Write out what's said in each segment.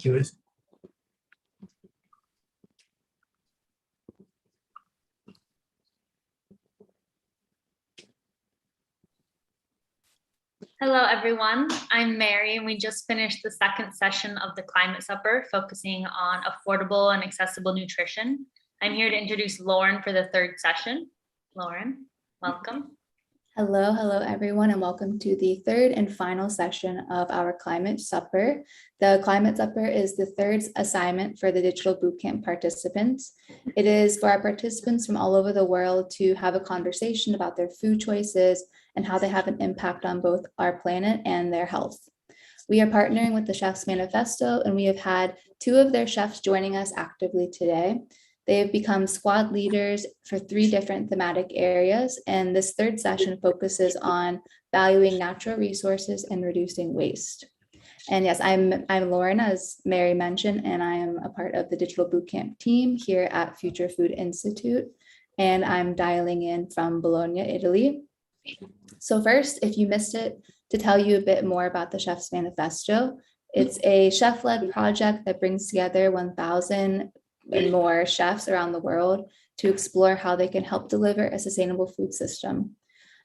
Curious. Hello, everyone. I'm Mary, and we just finished the second session of the Climate Supper, focusing on affordable and accessible nutrition. I'm here to introduce Lauren for the third session. Lauren, welcome. Hello, everyone, and welcome to the third and final session of our Climate Supper. The Climate Supper is the third assignment for the Digital Bootcamp participants. It is for our participants from all over the world to have a conversation about their food choices and how they have an impact on both our planet and their health. We are partnering with the Chef's Manifesto, and we have had two of their chefs joining us actively today. They have become squad leaders for 3 different thematic areas, and this third session focuses on valuing natural resources and reducing waste. And yes, I'm Lauren, as Mary mentioned, and I am a part of the Digital Bootcamp team here at Future Food Institute, and I'm dialing in from Bologna, Italy. So first, if you missed it, to tell you a bit more about the Chef's Manifesto, it's a chef-led project that brings together 1,000 and more chefs around the world to explore how they can help deliver a sustainable food system.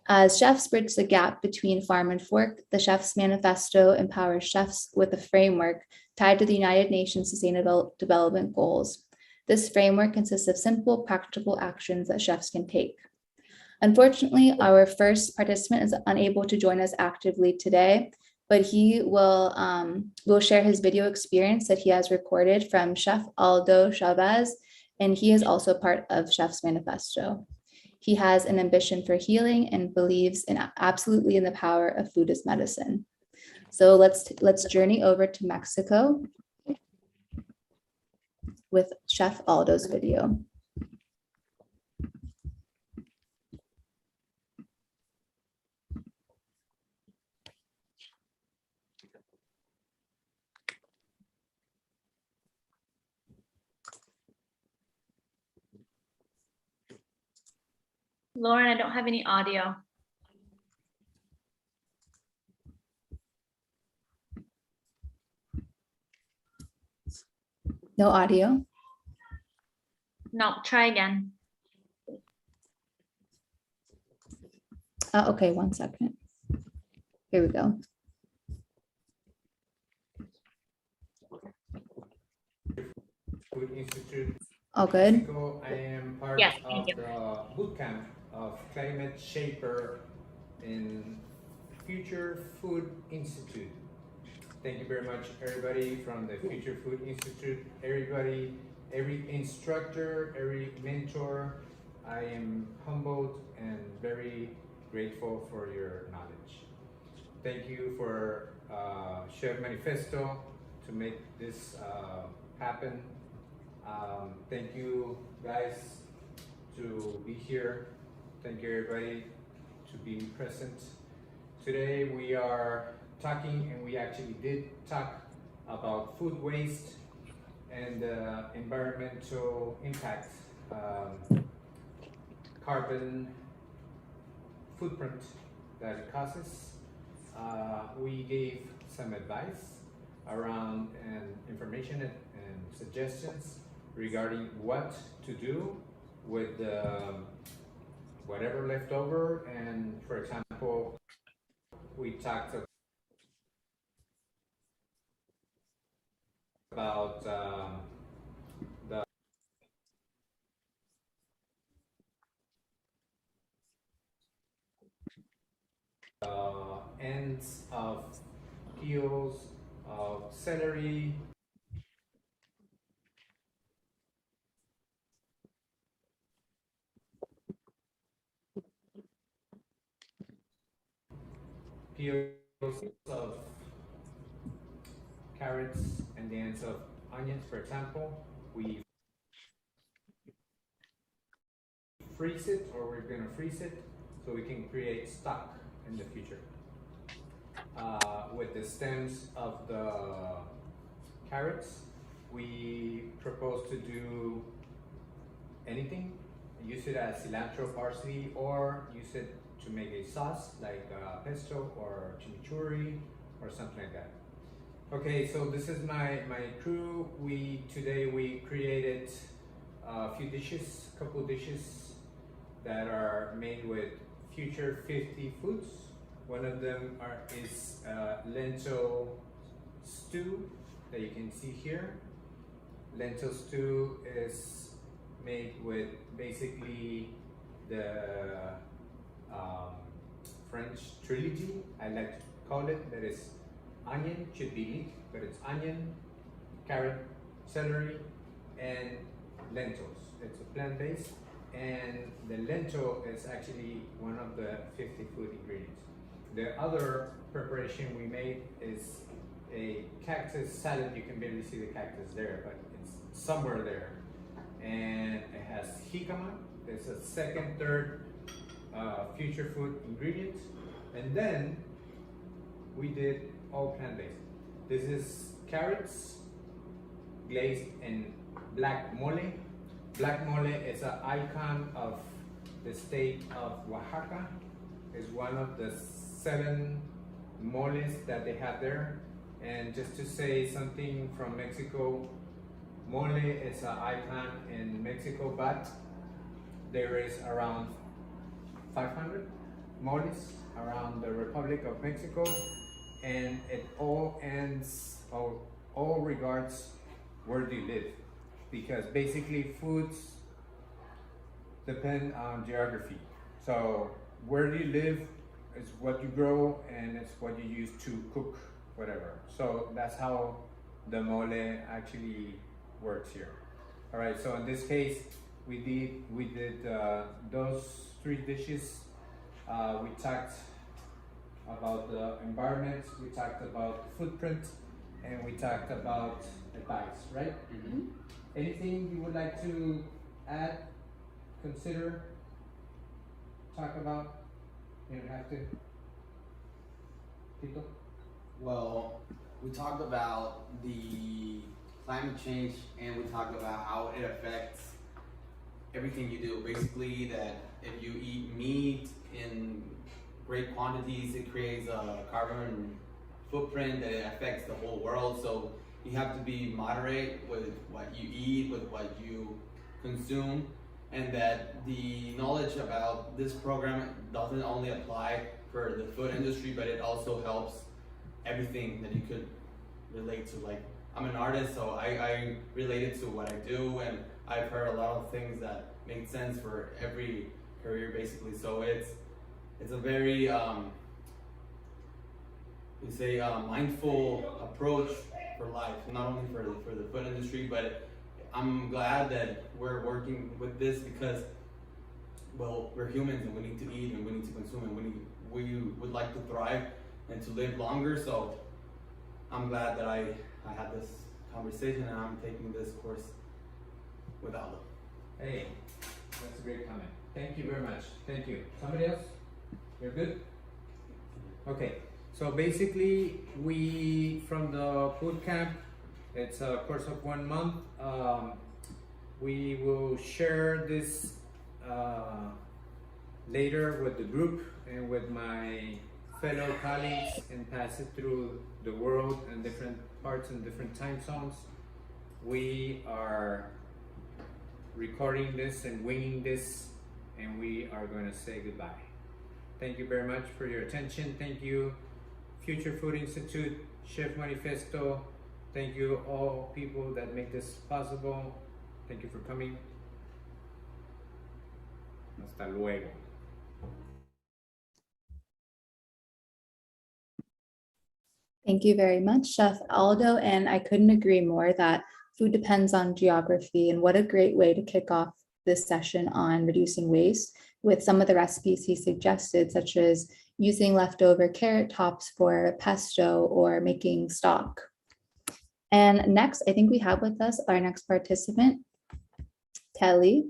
As chefs bridge the gap between farm and fork, the Chef's Manifesto empowers chefs with a framework tied to the United Nations Sustainable Development Goals. This framework consists of simple, practical actions that chefs can take. Unfortunately, our first participant is unable to join us actively today, but he will share his video experience that he has recorded from Chef Aldo Chavez, and he is also part of Chef's Manifesto. He has an ambition for healing and believes absolutely in the power of food as medicine. So let's journey over to Mexico with Chef Aldo's video. Lauren, I don't have any audio. No audio? No, try again. Okay, 1 second. Here we go. Food Institute. All good? Mexico. I am part Yes, of thank you. the bootcamp of Climate Shaper in Future Food Institute. Thank you very much, everybody from the Future Food Institute, everybody, every instructor, every mentor. I am humbled and very grateful for your knowledge. Thank you for Chef Manifesto to make this happen. Thank you guys to be here. Thank you everybody to be present. Today we are talking, and we actually did talk about food waste and environmental impact, carbon footprint that it causes. We gave some advice around and information and suggestions regarding what to do with whatever left over. And for example, we talked about the ends of peels of celery, peels of carrots, and the ends of onions, for example. We freeze it, or we're going to freeze it so we can create stock in the future. With the stems of the carrots, we propose to do anything. Use it as cilantro, parsley, or use it to make a sauce like pesto or chimichurri or something like that. Okay, so this is my crew. Today we created a few dishes, couple dishes that are made with future 50 foods. One of them is lentil stew that you can see here. Lentil stew is made with basically the French trilogy, I like to call it. That is onion, should be leek, but it's onion, carrot, celery, and lentils. It's a plant-based, and the lentil is actually one of the 50 food ingredients. The other preparation we made is a cactus salad. You can barely see the cactus there, but it's somewhere there. And it has jicama. There's a second, third future food ingredients. And then we did all plant-based. This is carrots glazed in black mole. Black mole is an icon of the state of Oaxaca. It's one of the 7 moles that they have there. And just to say something from Mexico, mole is an icon in Mexico, but there is around 500 moles around the Republic of Mexico, and it all ends or all regards where do you live, because basically foods depend on geography. So where do you live is what you grow, and it's what you use to cook whatever. So that's how the mole actually works here. All right, so in this case we did those 3 dishes. We talked about the environment, we talked about the footprint, and we talked about advice, right? Mm-hmm. Anything you would like to add, consider, talk about? You don't have to. Tito? Well, we talked about the climate change, and we talked about how it affects everything you do. Basically, that if you eat meat in great quantities, it creates a carbon footprint that it affects the whole world. So you have to be moderate with what you eat, with what you consume, and that the knowledge about this program doesn't only apply for the food industry, but it also helps everything that you could relate to. Like, I'm an artist, so I related to what I do, and I've heard a lot of things that make sense for every career, basically. So it's a very mindful approach for life, not only for the food industry, but I'm glad that we're working with this because, well, we're humans and we need to eat and we need to consume and we would like to thrive and to live longer. So I'm glad that I had this conversation and I'm taking this course with Aldo. Hey, that's a great comment. Thank you very much. Thank you. Somebody else? You're good? Okay, so basically from the boot camp, it's a course of 1 month. We will share this later with the group and with my fellow colleagues and pass it through the world and different parts and different time zones. We are recording this and winging this, and we are going to say goodbye. Thank you very much for your attention. Thank you, Future Food Institute, Chef Manifesto. Thank you all people that make this possible. Thank you for coming. Hasta luego. Thank you very much, Chef Aldo. And I couldn't agree more that food depends on geography, and what a great way to kick off this session on reducing waste with some of the recipes he suggested, such as using leftover carrot tops for pesto or making stock. And next, I think we have with us our next participant, Kelly.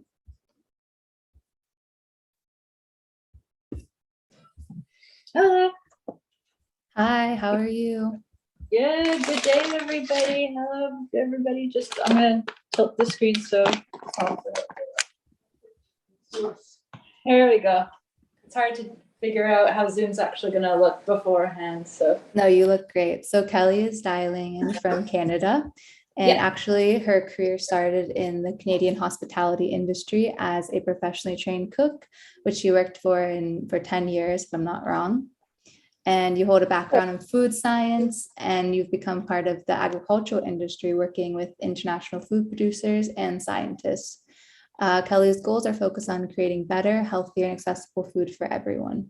Hello. Hi, how are you? Good day, everybody. Hello, everybody. I'm gonna tilt the screen so. There we go. It's hard to figure out how Zoom's actually gonna look beforehand, so. No, you look great. So Kelly is dialing in from Canada. And Yeah. actually, her career started in the Canadian hospitality industry as a professionally trained cook, which she worked for 10 years, if I'm not wrong. And you hold a background in food science, and you've become part of the agricultural industry, working with international food producers and scientists. Kelly's goals are focused on creating better, healthier, and accessible food for everyone.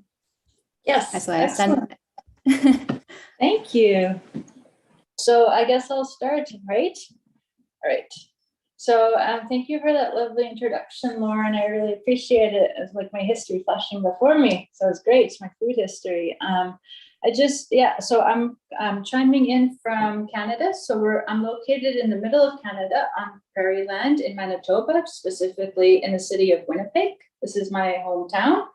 Yes, That's why I excellent. sent. Thank you. So I guess I'll start, right? All right. So thank you for that lovely introduction, Lauren. I really appreciate it. It's like my history flashing before me. So it's great. It's my food history. So I'm chiming in from Canada. So I'm located in the middle of Canada on prairie land in Manitoba, specifically in the city of Winnipeg. This is my hometown.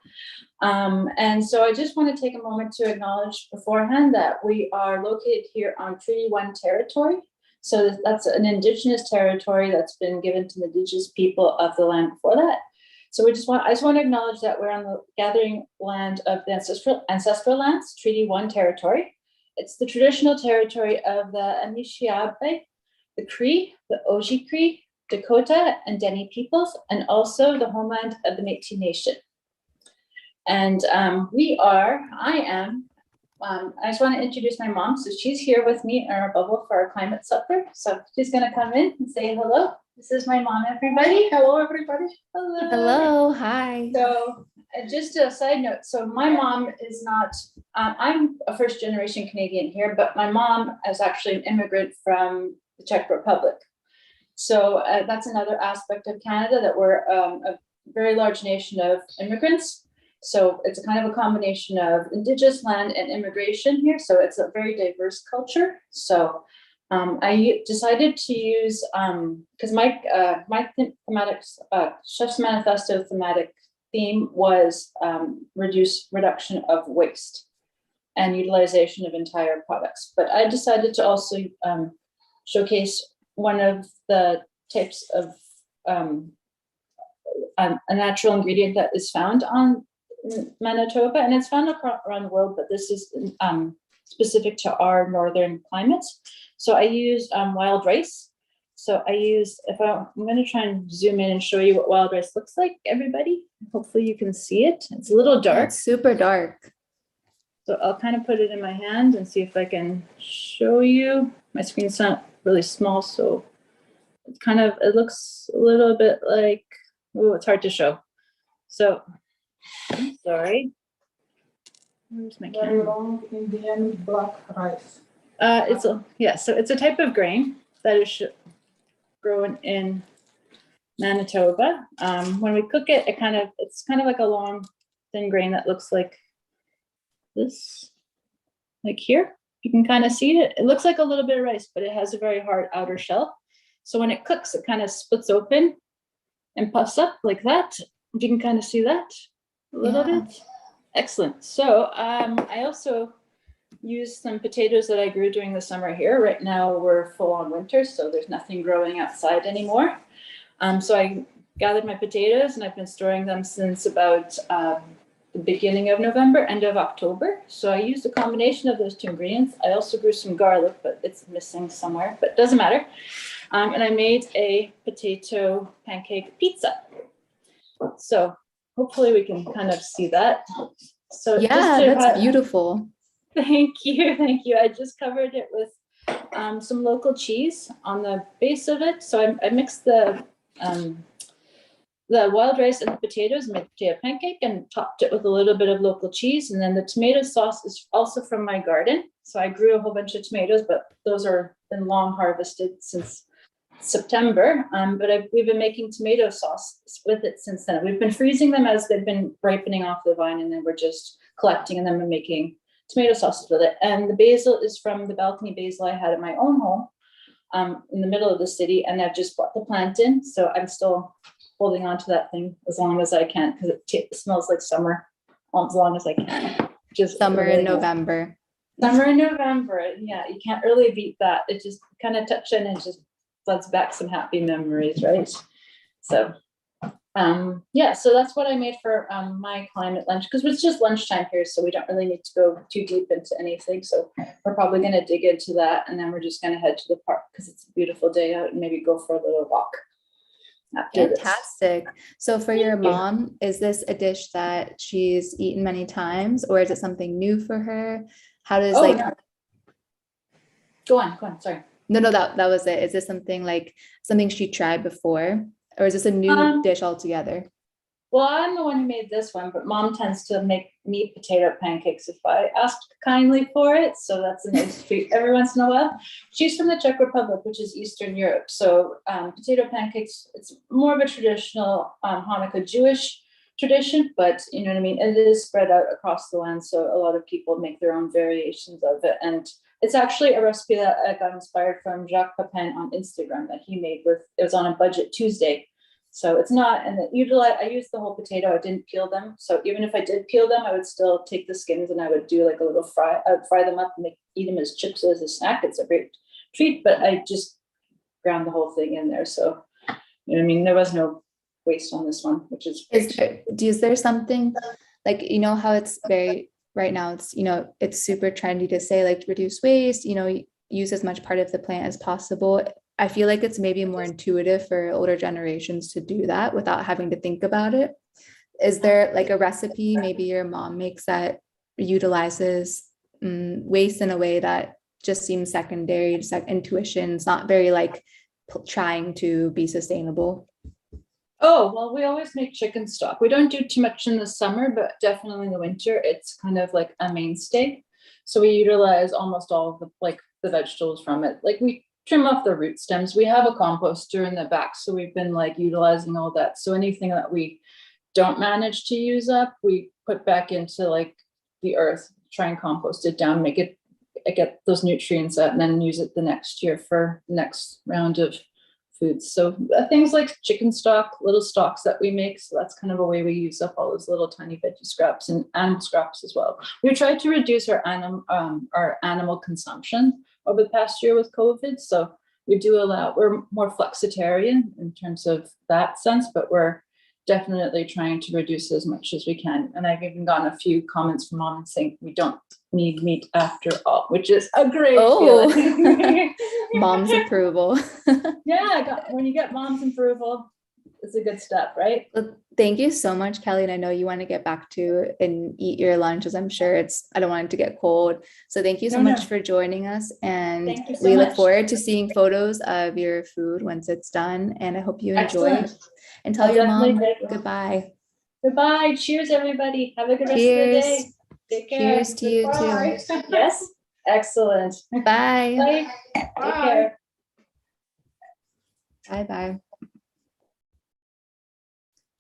And so I just want to take a moment to acknowledge beforehand that we are located here on Treaty 1 territory. So that's an Indigenous territory that's been given to the Indigenous people of the land before that. So I just want to acknowledge that we're on the gathering land of the ancestral lands, Treaty 1 territory. It's the traditional territory of the Anishinaabe, the Cree, the Oji-Cree, Dakota, and Dene peoples, and also the homeland of the Métis Nation. And I just want to introduce my mom. So she's here with me in our bubble for our climate supper. So she's going to come in and say hello. This is my mom, everybody. Hello, everybody. Hello. Hello, hi. So just a side note. So my mom is not, I'm a first generation Canadian here, but my mom is actually an immigrant from the Czech Republic. So that's another aspect of Canada, that we're a very large nation of immigrants. So it's a kind of a combination of Indigenous land and immigration here. So it's a very diverse culture. So I decided to use, because my thematic, Chef's Manifesto thematic theme was reduction of waste and utilization of entire products. But I decided to also showcase one of the types of a natural ingredient that is found on Manitoba, and it's found around the world, but this is specific to our northern climates. So I used wild rice. So I'm going to try and zoom in and show you what wild rice looks like, everybody. Hopefully you can see it. It's a little dark. It's super dark. So I'll kind of put it in my hand and see if I can show you. My screen's not really small, so it looks a little bit like, oh, it's hard to show. So I'm sorry. Where's my camera? Very long Indian black rice. So it's a type of grain that is grown in Manitoba. When we cook it, it's kind of like a long, thin grain that looks like this, like here. You can kind of see it. It looks like a little bit of rice, but it has a very hard outer shell. So when it cooks, it kind of splits open and puffs up like that. You can kind of see that a little bit. Excellent. So I also used some potatoes that I grew during the summer here. Right now we're full on winter, so there's nothing growing outside anymore. So I gathered my potatoes and I've been storing them since about the beginning of November, end of October. So I used a combination of those two ingredients. I also grew some garlic, but it's missing somewhere, but it doesn't matter. And I made a potato pancake pizza. So hopefully we can kind of see that. So Yeah, that's beautiful. Thank you. I just covered it with some local cheese on the base of it. So I mixed the wild rice and the potatoes, made a potato pancake, and topped it with a little bit of local cheese. And then the tomato sauce is also from my garden. So I grew a whole bunch of tomatoes, but those are been long harvested since September. But we've been making tomato sauce with it since then. We've been freezing them as they've been ripening off the vine, and then we're just collecting them and making tomato sauces with it. And the basil is from the balcony basil I had at my own home in the middle of the city, and I've just brought the plant in. So I'm still holding on to that thing as long as I can, because it smells like summer as long as I can. Just Summer in November. Summer in November. Yeah, you can't really beat that. It just kind of touch it and it just floods back some happy memories, right? So Yeah, so that's what I made for my climate lunch, because it's just lunchtime here, so we don't really need to go too deep into anything. So we're probably going to dig into that, and then we're just going to head to the park because it's a beautiful day out, and maybe go for a little walk after this. Fantastic. So for your mom, is this a dish that she's eaten many times, or is it something new for her? How does Oh, like no. Go on, sorry. no, that was it. Is this something like something she tried before, or is this a new dish altogether? Well, I'm the one who made this one, but mom tends to make me potato pancakes if I ask kindly for it. So that's a nice treat every once in a while. She's from the Czech Republic, which is Eastern Europe. So potato pancakes, it's more of a traditional Hanukkah Jewish tradition, but you know what I mean? It is spread out across the land. So a lot of people make their own variations of it. And it's actually a recipe that I got inspired from Jacques Pepin on Instagram that he made with, it was on a budget Tuesday. So it's not, and I used the whole potato, I didn't peel them. So even if I did peel them, I would still take the skins and I would do like a little fry, I would fry them up and eat them as chips as a snack. It's a great treat, but I just ground the whole thing in there. So, you know what I mean? There was no waste on this one, which is great. Is there something like, you know, how it's very, right now, it's, you know, it's super trendy to say like reduce waste, you know, use as much part of the plant as possible. I feel like it's maybe more intuitive for older generations to do that without having to think about it. Is there like a recipe maybe your mom makes that utilizes waste in a way that just seems secondary, just like intuition? It's not very like trying to be sustainable. Oh, well, we always make chicken stock. We don't do too much in the summer, but definitely in the winter, it's kind of like a mainstay. So we utilize almost all of the vegetables from it. Like we trim off the root stems. We have a composter in the back, so we've been like utilizing all that. So anything that we don't manage to use up, we put back into like the earth, try and compost it down, make it get those nutrients out, and then use it the next year for the next round of foods. So things like chicken stock, little stocks that we make. So that's kind of a way we use up all those little tiny veggie scraps and animal scraps as well. We tried to reduce our animal consumption over the past year with COVID. So we do we're more flexitarian in terms of that sense, but we're definitely trying to reduce as much as we can. And I've even gotten a few comments from mom saying we don't need meat after all, which is a great feeling. Mom's approval. Yeah, when you get mom's approval, it's a good step, right? Well, thank you so much, Kelly. And I know you want to get back to and eat your lunch, as I'm sure I don't want it to get cold. So thank you so much for joining us. And we look forward to seeing photos of your food once it's done. And I hope you enjoy it. And tell your mom goodbye. Goodbye. Cheers, everybody. Have a good rest of the day. Take care. Cheers to you too. Yes. Excellent. Bye. Bye. Take care. Bye-bye.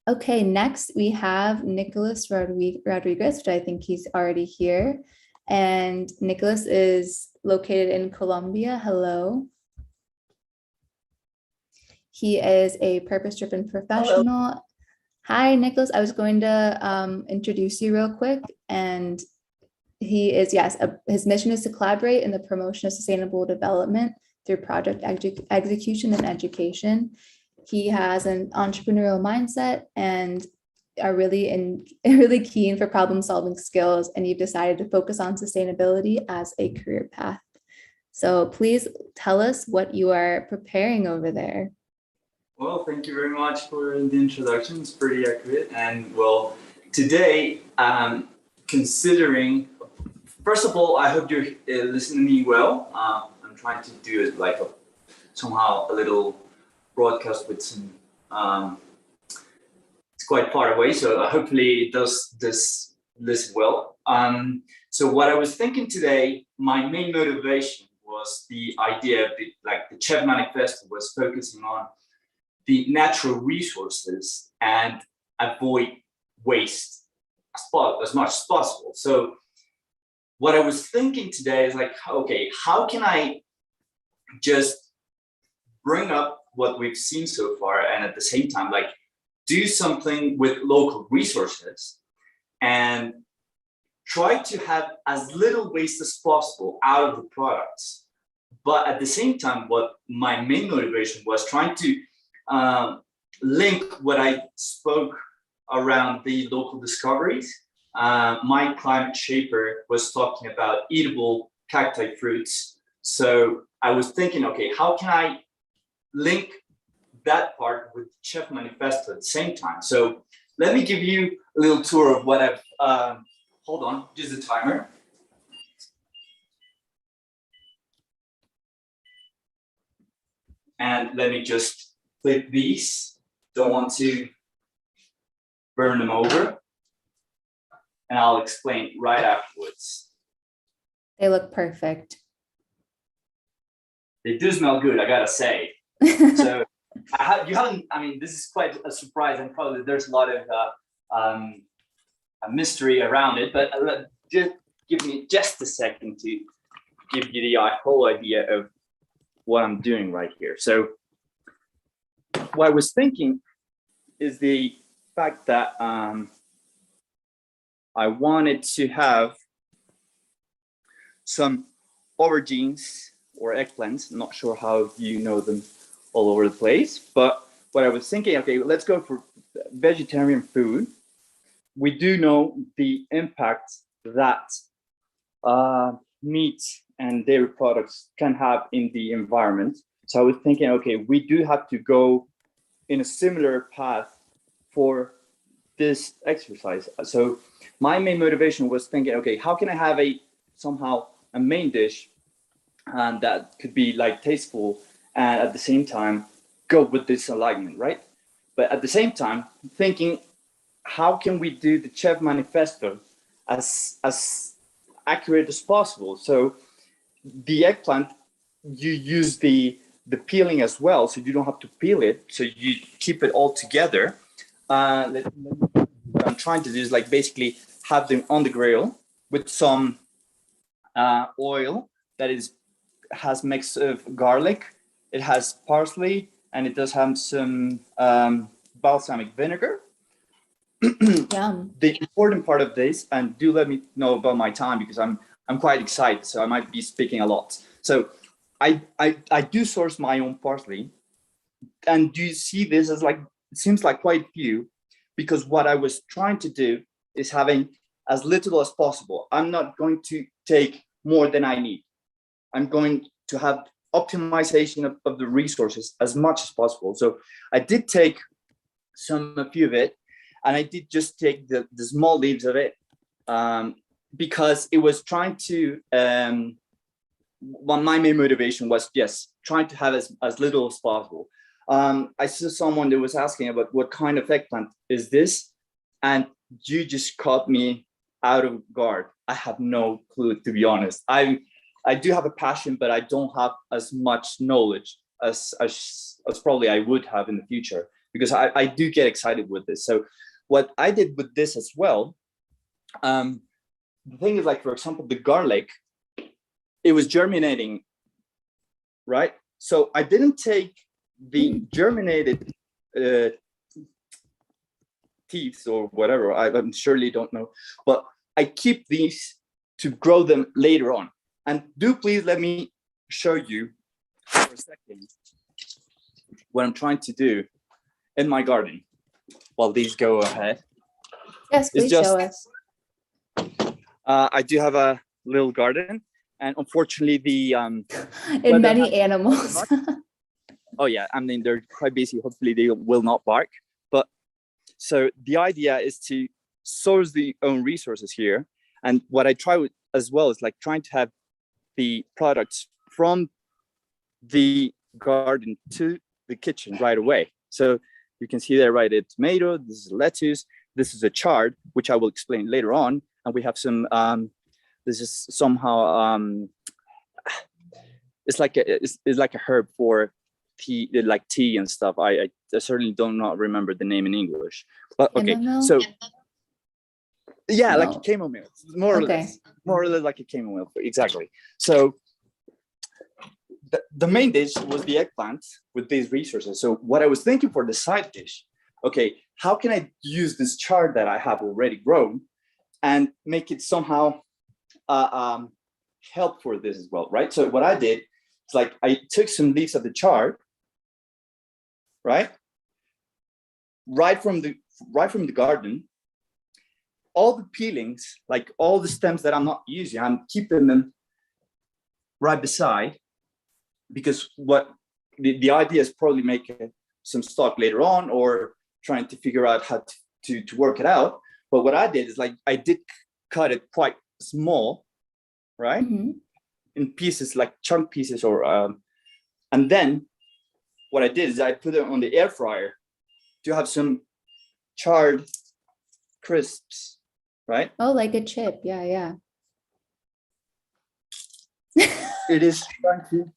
Okay, next we have Nicholas Rodriguez, which I think he's already here. And Nicholas is located in Colombia. Hello. He is a purpose-driven professional. Hello. Hi, Nicholas. I was going to introduce you real quick. And he is, his mission is to collaborate in the promotion of sustainable development through project execution and education. He has an entrepreneurial mindset and are really keen for problem solving skills, and you've decided to focus on sustainability as a career path. So please tell us what you are preparing over there. Well, thank you very much for the introduction. It's pretty accurate. And well, today, considering, first of all, I hope you're listening to me well. I'm trying to do it like somehow a little broadcast with some, it's quite far away, so hopefully it does this listen well. So what I was thinking today, my main motivation was the idea of the Chef Manifesto was focusing on the natural resources and avoid waste as much as possible. So what I was thinking today is like, okay, how can I just bring up what we've seen so far and at the same time, like do something with local resources and try to have as little waste as possible out of the products. But at the same time, what my main motivation was trying to link what I spoke around the local discoveries. My climate shaper was talking about eatable cacti fruits. So I was thinking, okay, how can I link that part with Chef Manifesto at the same time? So let me give you a little tour of what I've, hold on, just a timer. And let me just flip these. Don't want to burn them over. And I'll explain right afterwards. They look perfect. They do smell good, I gotta say. So you haven't, I mean, this is quite a surprise, and probably there's a lot of a mystery around it, but just give me just a second to give you the whole idea of what I'm doing right here. So what I was thinking is the fact that I wanted to have some aubergines or eggplants. I'm not sure how you know them all over the place, but what I was thinking, okay, let's go for vegetarian food. We do know the impact that meat and dairy products can have in the environment. So I was thinking, okay, we do have to go in a similar path for this exercise. So my main motivation was thinking, okay, how can I have somehow a main dish that could be like tasteful and at the same time go with this alignment, right? But at the same time thinking, how can we do the Chef Manifesto as accurate as possible? So the eggplant, you use the peeling as well, so you don't have to peel it, so you keep it all together. What I'm trying to do is like basically have them on the grill with some oil that has mix of garlic, it has parsley, and it does have some balsamic vinegar. Yum. The important part of this, and do let me know about my time because I'm quite excited, so I might be speaking a lot. So I do source my own parsley, and do you see this as like, it seems like quite few, because what I was trying to do is having as little as possible. I'm not going to take more than I need. I'm going to have optimization of the resources as much as possible. So I did take a few of it, and I did just take the small leaves of it because it was trying to, my main motivation was, yes, trying to have as little as possible. I saw someone that was asking about what kind of eggplant is this, and you just caught me out of guard. I have no clue, to be honest. I do have a passion, but I don't have as much knowledge as probably I would have in the future, because I do get excited with this. So what I did with this as well, the thing is, like, for example, the garlic, it was germinating, right? So I didn't take the germinated teeth or whatever, I'm surely don't know, but I keep these to grow them later on. And do please let me show you for a second what I'm trying to do in my garden while these go ahead. Yes, please show us. I do have a little garden, and unfortunately the In many animals. oh yeah, I mean, they're quite busy. Hopefully they will not bark. But so the idea is to source the own resources here. And what I try with as well is like trying to have the products from the garden to the kitchen right away. So you can see there, right, a tomato, this is lettuce, this is a chard, which I will explain later on. And we have some, this is somehow, it's like a herb for tea, like tea and stuff. I certainly do not remember the name in English, but okay. Chamomile? So yeah, No. like a chamomile, more or less like a chamomile, exactly. So the main dish was the eggplant with these resources. So what I was thinking for the side dish, okay, how can I use this chard that I have already grown and make it somehow help for this as well, right? So what I did is like I took some leaves of the chard, right? right from the garden, all the peelings, like all the stems that I'm not using, I'm keeping them right beside, because what the idea is probably make some stock later on, or trying to figure out how to work it out. But what I did is, like, I did cut it quite small, right? Mhm. In pieces, like chunk pieces, or and then what I did is I put it on the air fryer to have some charred crisps, right? Oh, like a chip. Yeah, yeah. It is crunchy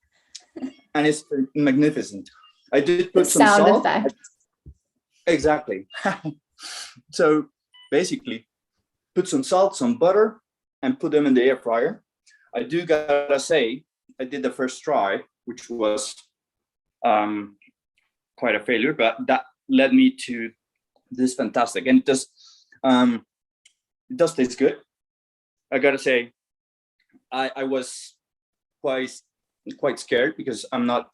and it's magnificent. I did The put some sound salt. effect. Exactly. So basically, put some salt, some butter, and put them in the air fryer. I do gotta say, I did the first try, which was quite a failure, but that led me to this fantastic, and it does taste good. I gotta say, I was quite scared, because I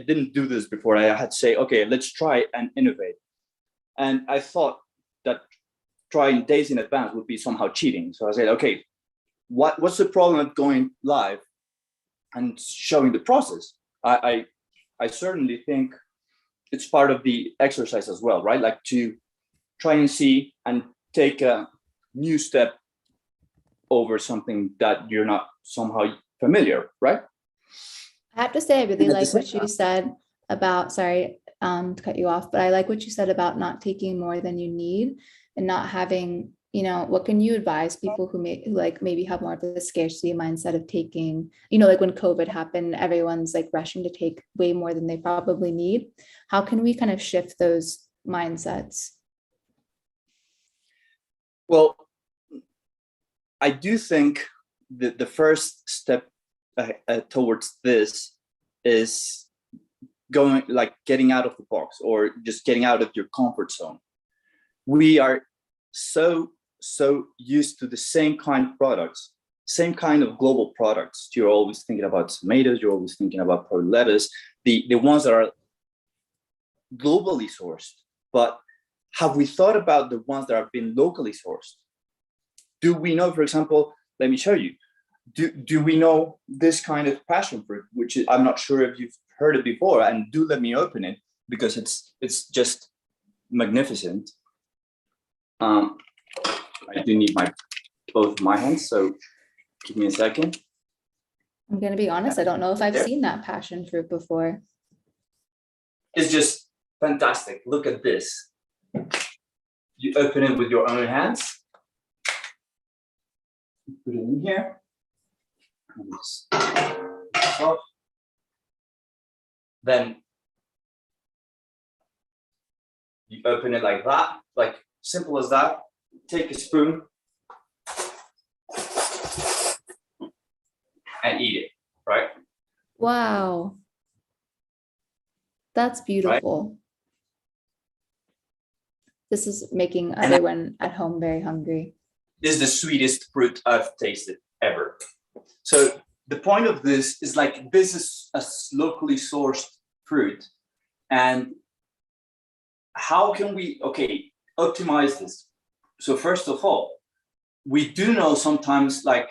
didn't do this before. I had to say, okay, let's try and innovate. And I thought that trying days in advance would be somehow cheating. So I said, okay, what's the problem of going live and showing the process? I certainly think it's part of the exercise as well, right? Like, to try and see and take a new step over something that you're not somehow familiar, right? I have to say, I really And at the like what same you said about, sorry, to cut you off, but I like what you said about not taking more than you need and not having, what can you advise people who maybe have more of a scarcity mindset of taking, like when COVID happened, everyone's like rushing to take way more than they probably need. How can we kind of shift those mindsets? Well, I do think that the first step towards this is getting out of the box, or just getting out of your comfort zone. We are so used to the same kind of products, same kind of global products. You're always thinking about tomatoes, you're always thinking about probably lettuce, the ones that are globally sourced. But have we thought about the ones that have been locally sourced? Do we know, for example, let me show you. Do we know this kind of passion fruit, which I'm not sure if you've heard it before, and do let me open it, because it's just magnificent. I do need both my hands, so give me a second. I'm going to be honest, I don't know if I've There. seen that passion fruit before. It's just fantastic. Look at this. You open it with your own hands. Put it in here. Then you open it like that, like simple as that. Take a spoon and eat it, right? Wow. That's beautiful. This is making everyone at home very hungry. This is the sweetest fruit I've tasted ever. So the point of this is, like, this is a locally sourced fruit, and how can we optimize this? So first of all, we do know sometimes, like,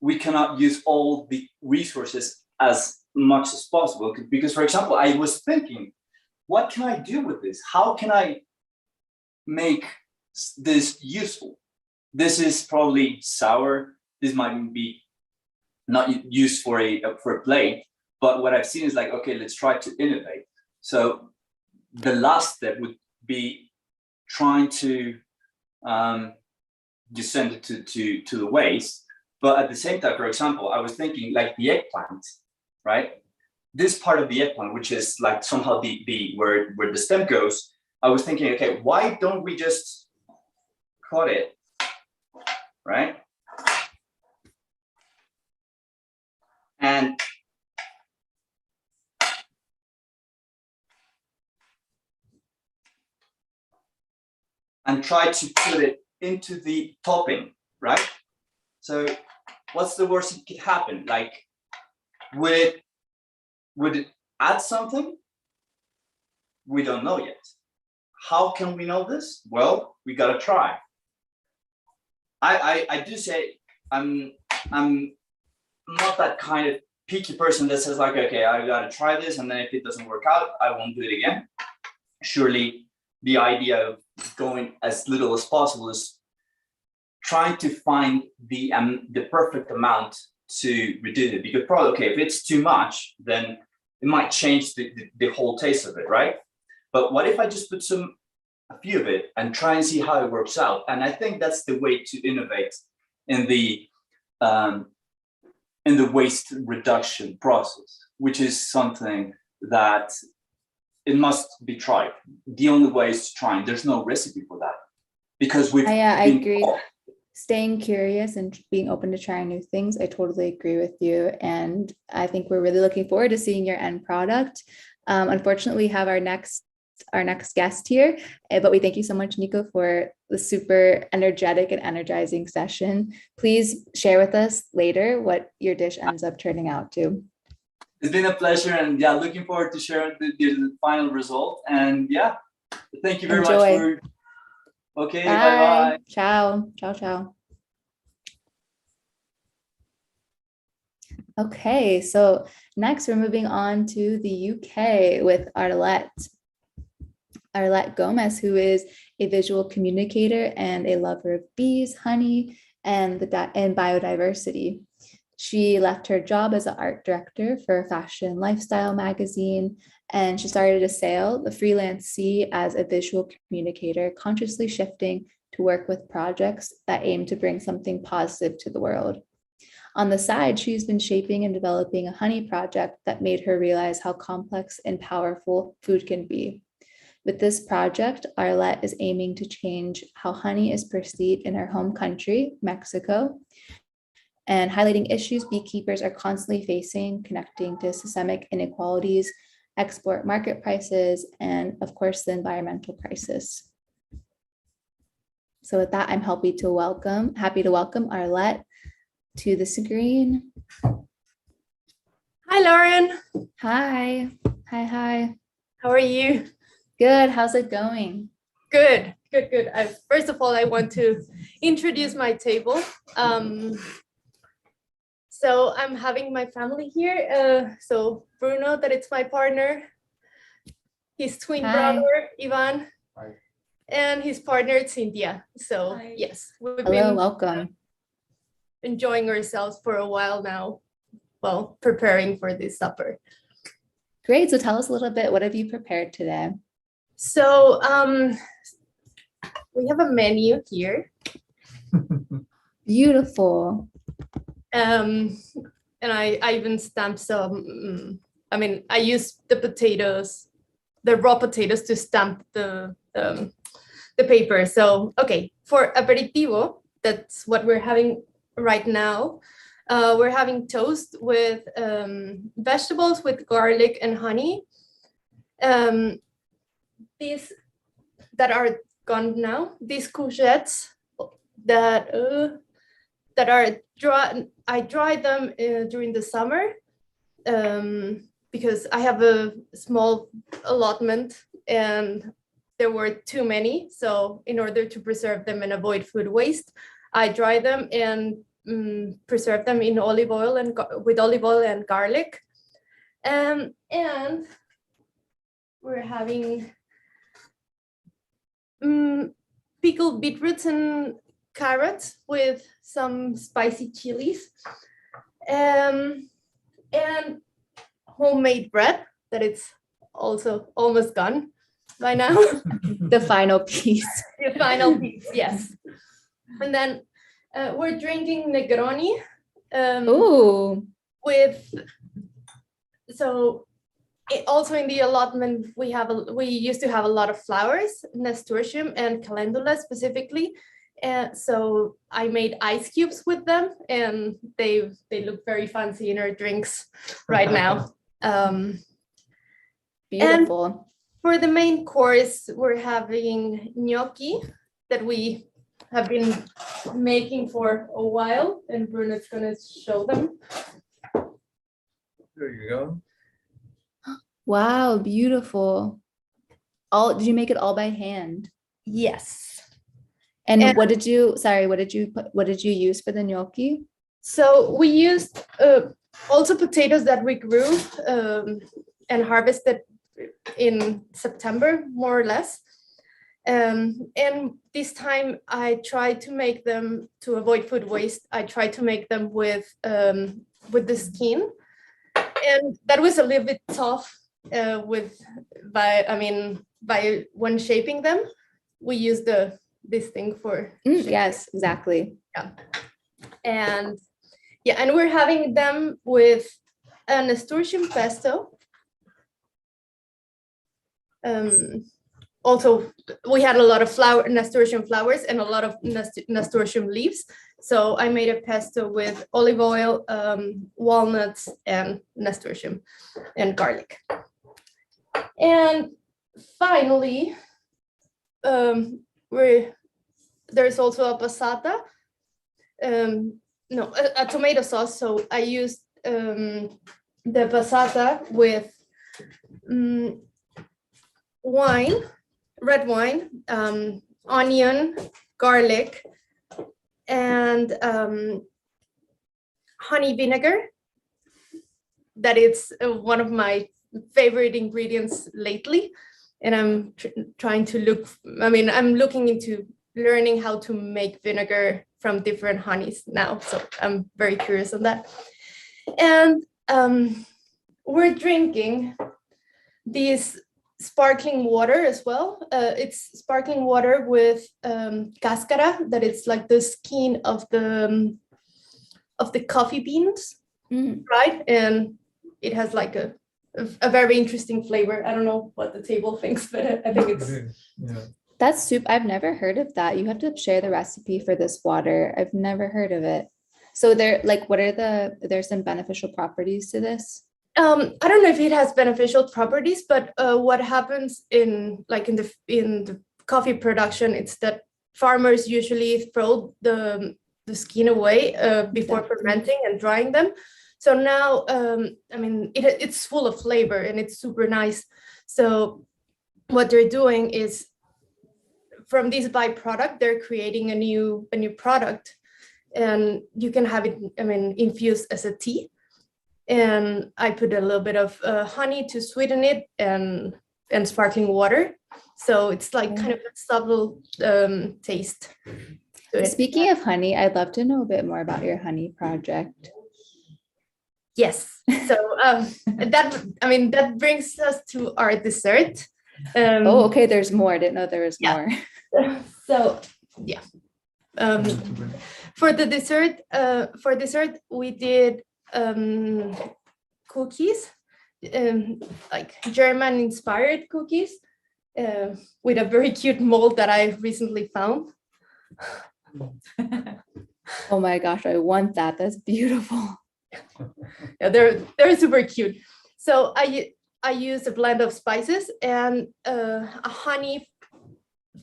we cannot use all the resources as much as possible, because, for example, I was thinking, what can I do with this? How can I make this useful? This is probably sour. This might be not used for a plate, but what I've seen is, like, okay, let's try to innovate. So the last step would be trying to just send it to the waste. But at the same time, for example, I was thinking, like, the eggplant, right? This part of the eggplant, which is like somehow the where the stem goes, I was thinking, okay, why don't we just cut it, right? And try to put it into the topping, right? So what's the worst that could happen? Like, would it add something? we don't know yet. How can we know this? Well, we gotta try. I do say I'm not that kind of picky person that says like, okay, I gotta try this, and then if it doesn't work out, I won't do it again. Surely the idea of going as little as possible is trying to find the perfect amount to reduce it, because probably, okay, if it's too much, then it might change the whole taste of it, right? But what if I just put a few of it and try and see how it works out? And I think that's the way to innovate in the waste reduction process, which is something that it must be tried. The only way is to try, and there's no recipe for that, because we've I agree. Staying curious and being open to trying new things. I totally agree with you. And I think we're really looking forward to seeing your end product. Unfortunately, we have our next guest here, but we thank you so much, Nico, for the super energetic and energizing session. Please share with us later what your dish ends up turning out to. It's been a pleasure, and yeah, looking forward to sharing the final result. And yeah, thank you very much for. Okay, bye. Ciao. Okay, so next we're moving on to the UK with Arlette Gomez, who is a visual communicator and a lover of bees, honey, and biodiversity. She left her job as an art director for a fashion lifestyle magazine, and she started to sail the freelance sea as a visual communicator, consciously shifting to work with projects that aim to bring something positive to the world. On the side, she's been shaping and developing a honey project that made her realize how complex and powerful food can be. With this project, Arlette is aiming to change how honey is perceived in her home country, Mexico, and highlighting issues beekeepers are constantly facing, connecting to systemic inequalities, export market prices, and of course, the environmental crisis. So with that, I'm happy to welcome Arlette to the screen. Hi, Lauren. Hi. How are you? Good. How's it going? Good. First of all, I want to introduce my table. So I'm having my family here. So Bruno, that it's my partner, his twin brother, Ivan, hi, and his partner, Cynthia. So hi. Yes, we've been welcome. Enjoying ourselves for a while now, well, preparing for this supper. Great. So tell us a little bit, what have you prepared today? So we have a menu here. Beautiful. And I even stamped some, I used the raw potatoes to stamp the paper. So, okay, for aperitivo, that's what we're having right now. We're having toast with vegetables with garlic and honey. These that are gone now, these courgettes that are dry. I dry them during the summer because I have a small allotment and there were too many. So in order to preserve them and avoid food waste, I dry them and preserve them in olive oil and with olive oil and garlic. And we're having pickled beetroots and carrots with some spicy chilies, and homemade bread that it's also almost gone by now. The final piece. The final piece, yes. And then we're drinking Negroni. Ooh. Also in the allotment, we used to have a lot of flowers, nasturtium and calendula specifically. And so I made ice cubes with them, and they look very fancy in our drinks right now. Beautiful. And for the main course, we're having gnocchi that we have been making for a while, and Bruno's gonna show them. There you go. Wow, beautiful. Did you make it all by hand? Yes. And And- what did you use for the gnocchi? So we used also potatoes that we grew and harvested in September, more or less. And this time I tried to make them, to avoid food waste, I tried to make them with the skin. And that was a little bit tough by when shaping them. We used this thing for Yes, exactly. and yeah, and we're having them with a nasturtium pesto. Also, we had a lot of nasturtium flowers and a lot of nasturtium leaves. So I made a pesto with olive oil, walnuts, and nasturtium and garlic. And finally, there's also a passata. No, a tomato sauce. So I used the passata with wine, red wine, onion, garlic, and honey vinegar. That is one of my favorite ingredients lately. And I'm trying to I'm looking into learning how to make vinegar from different honeys now. So I'm very curious on that. And we're drinking this sparkling water as well. It's sparkling water with cáscara, that it's like the skin of the coffee beans, right? And it has like a very interesting flavor. I don't know what the table thinks, but I think it's That's soup. I've never heard of that. You have to share the recipe for this water. I've never heard of it. So there's some beneficial properties to this? I don't know if it has beneficial properties, but what happens in the coffee production, it's that farmers usually throw the skin away before fermenting and drying them. So now, it's full of flavor and it's super nice. So what they're doing is, from this byproduct, they're creating a new product, and you can have it, infused as a tea. And I put a little bit of honey to sweeten it, and sparkling water. So it's like kind of a subtle taste to it. Speaking of honey, I'd love to know a bit more about your honey project. Yes. So that brings us to our dessert. Okay, there's more. I didn't know there was more. So yeah. For dessert, we did cookies, like German inspired cookies, with a very cute mold that I recently found. Oh my gosh, I want that. That's beautiful. Yeah, they're super cute. So I use a blend of spices and a honey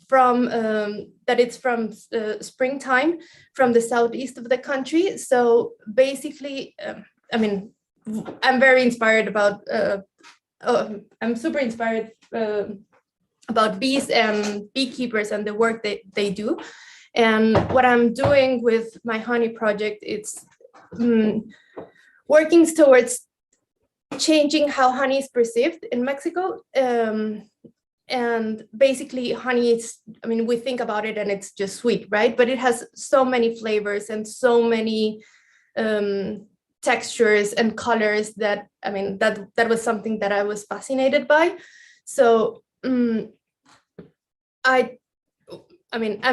from that it's from springtime from the southeast of the country. So basically, I'm very inspired about I'm super inspired about bees and beekeepers and the work they do. And what I'm doing with my honey project, it's working towards changing how honey is perceived in Mexico. And basically honey is, we think about it and it's just sweet, right? But it has so many flavors and so many textures and colors that, that was something that I was fascinated by. So I'm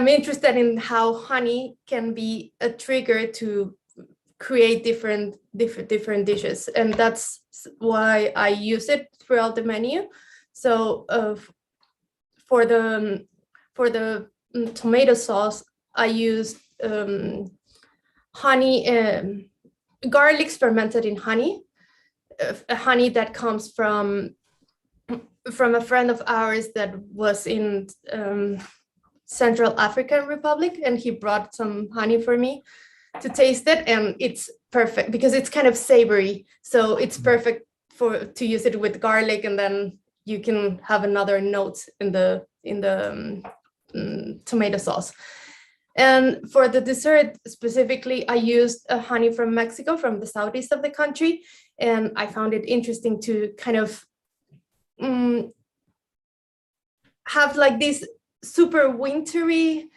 interested in how honey can be a trigger to create different dishes, and that's why I use it throughout the menu. So for the tomato sauce, I used honey, garlics fermented in honey, a honey that comes from a friend of ours that was in Central African Republic, and he brought some honey for me to taste it, and it's perfect because it's kind of savory, so it's perfect to use it with garlic and then you can have another note in the tomato sauce. And for the dessert specifically, I used honey from Mexico, from the southeast of the country. And I found it interesting to kind of have like this super wintry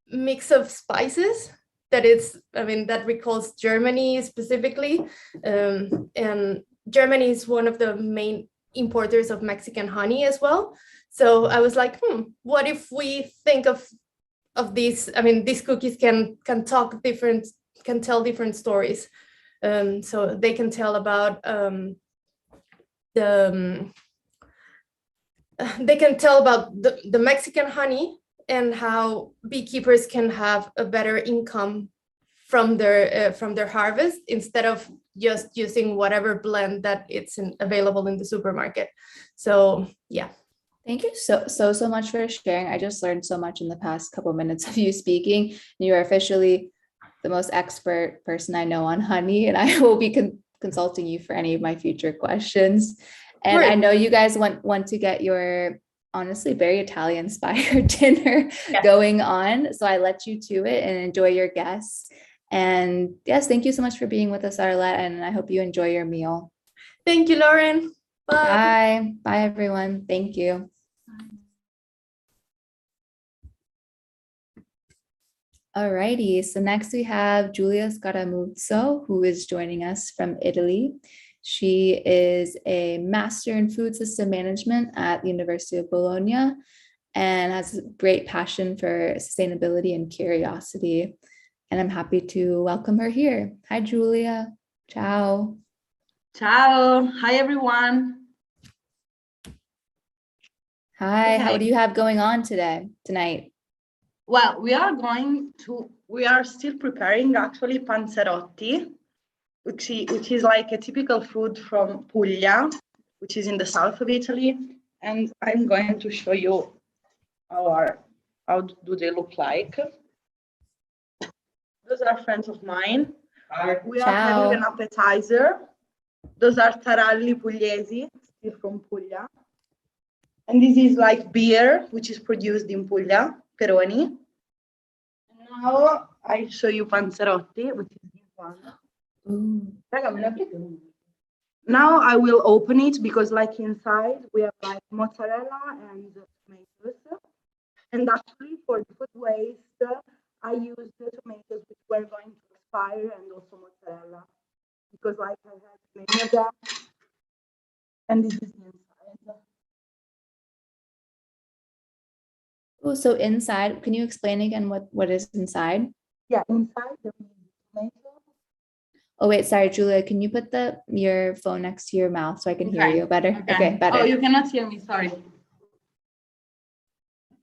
mix of spices that recalls Germany specifically. And Germany is one of the main importers of Mexican honey as well. So I was like, what if we think of these? I mean, these cookies can tell different stories. So they can tell about the Mexican honey and how beekeepers can have a better income from their harvest instead of just using whatever blend that it's available in the supermarket. So yeah. Thank you so much for sharing. I just learned so much in the past couple of minutes of you speaking. You are officially the most expert person I know on honey, and I will be consulting you for any of my future questions. And Great. I know you guys want to get your honestly very Italian inspired dinner going on. So I let you to it and enjoy your guests. And yes, thank you so much for being with us, Arlette, and I hope you enjoy your meal. Thank you, Lauren. Bye. Bye, everyone. Thank you. Alrighty, so next we have Giulia Scaramuzzo, who is joining us from Italy. She is a master in food system management at the University of Bologna and has a great passion for sustainability and curiosity. And I'm happy to welcome her here. Hi, Giulia. Ciao. Ciao. Hi, everyone. Hi, Okay. What do you have going on tonight? Well, we are still preparing actually panzerotti, which is like a typical food from Puglia, which is in the south of Italy. And I'm going to show you how do they look like. Those are friends of mine. We are having an appetizer. Those are taralli pugliesi, still from Puglia. And this is like beer, which is produced in Puglia, Peroni. Now I show you panzerotti, which is this one. Now I will open it because like inside we have like mozzarella and tomatoes. And actually for the food waste, I used the tomatoes which were going to expire and also mozzarella because like I had many of them. And this is the inside. Oh, so inside, can you explain again what is inside? Yeah, inside there is tomato. Oh, wait, sorry, Julia, can you put your phone next to your mouth so I can hear you better? Okay, better. Oh, you cannot hear me, sorry.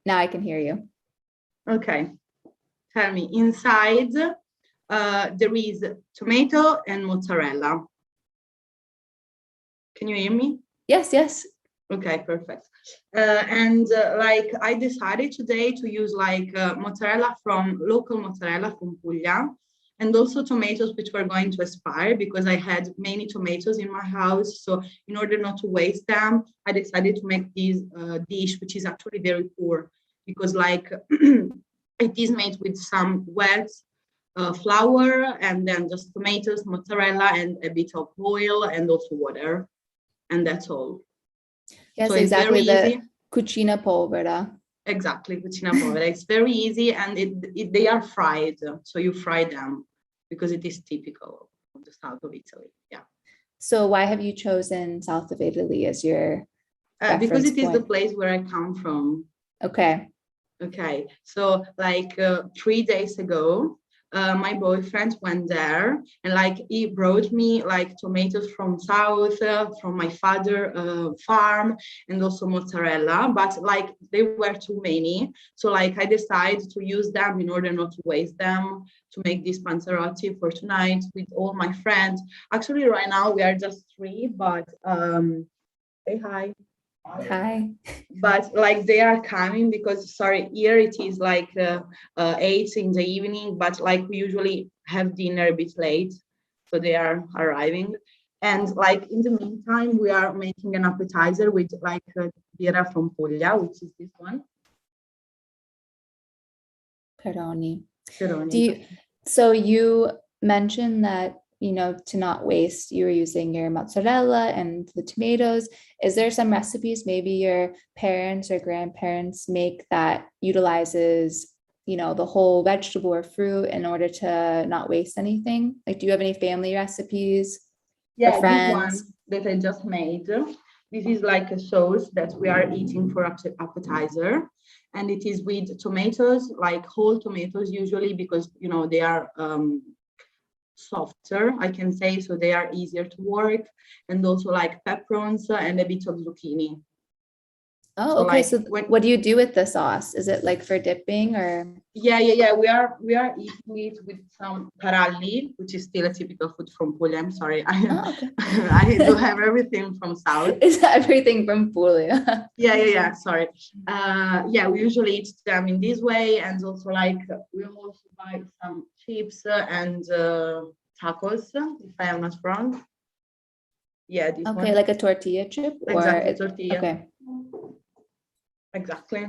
Now I can hear you. Okay, tell me, inside there is tomato and mozzarella. Can you hear me? Yes. Okay, perfect. Like I decided today to use like local mozzarella from Puglia, and also tomatoes which were going to expire because I had many tomatoes in my house. So in order not to waste them, I decided to make this dish, which is actually very poor because like it is made with some wet flour and then just tomatoes, mozzarella, and a bit of oil and also water, and that's all. Yes, So exactly. It's very easy. Cucina polvere. Exactly, cucina povera. It's very easy, and they are fried. So you fry them because it is typical of the south of Italy. Yeah. So why have you chosen south of Italy as your because it is the point? place where I come from. Okay. Okay. So like 3 days ago, my boyfriend went there and like he brought me like tomatoes from south, from my father farm, and also mozzarella, but like they were too many. So like I decided to use them in order not to waste them, to make this panzerotti for tonight with all my friends. Actually, right now we are just 3, but say hi. Hi. But like they are coming because here it is like 8 in the evening, but like we usually have dinner a bit late, so they are arriving. And like in the meantime, we are making an appetizer with like birra from Puglia, which is this one. Peroni. Peroni. So you mentioned that, to not waste, you were using your mozzarella and the tomatoes. Is there some recipes maybe your parents or grandparents make that utilizes, the whole vegetable or fruit in order to not waste anything? Like, do you have any family recipes? Yeah, this friends? one that I just made. This is like a sauce that we are eating for appetizer. And it is with tomatoes, like whole tomatoes usually, because, they are softer, I can say, so they are easier to work. And also like pepperons and a bit of zucchini. Oh, So, okay. like, So what do you do with the sauce? Is it like for dipping or? Yeah. We are eating it with some paralli, which is still a typical food from Puglia. I'm sorry. Oh, okay. I do have everything from South. It's everything from Puglia. Yeah. Sorry. We usually eat them in this way, and also like we also buy some chips and tacos, if I am not wrong. Yeah, this Okay, one. like a tortilla chip or Exactly, tortilla. Okay. Exactly.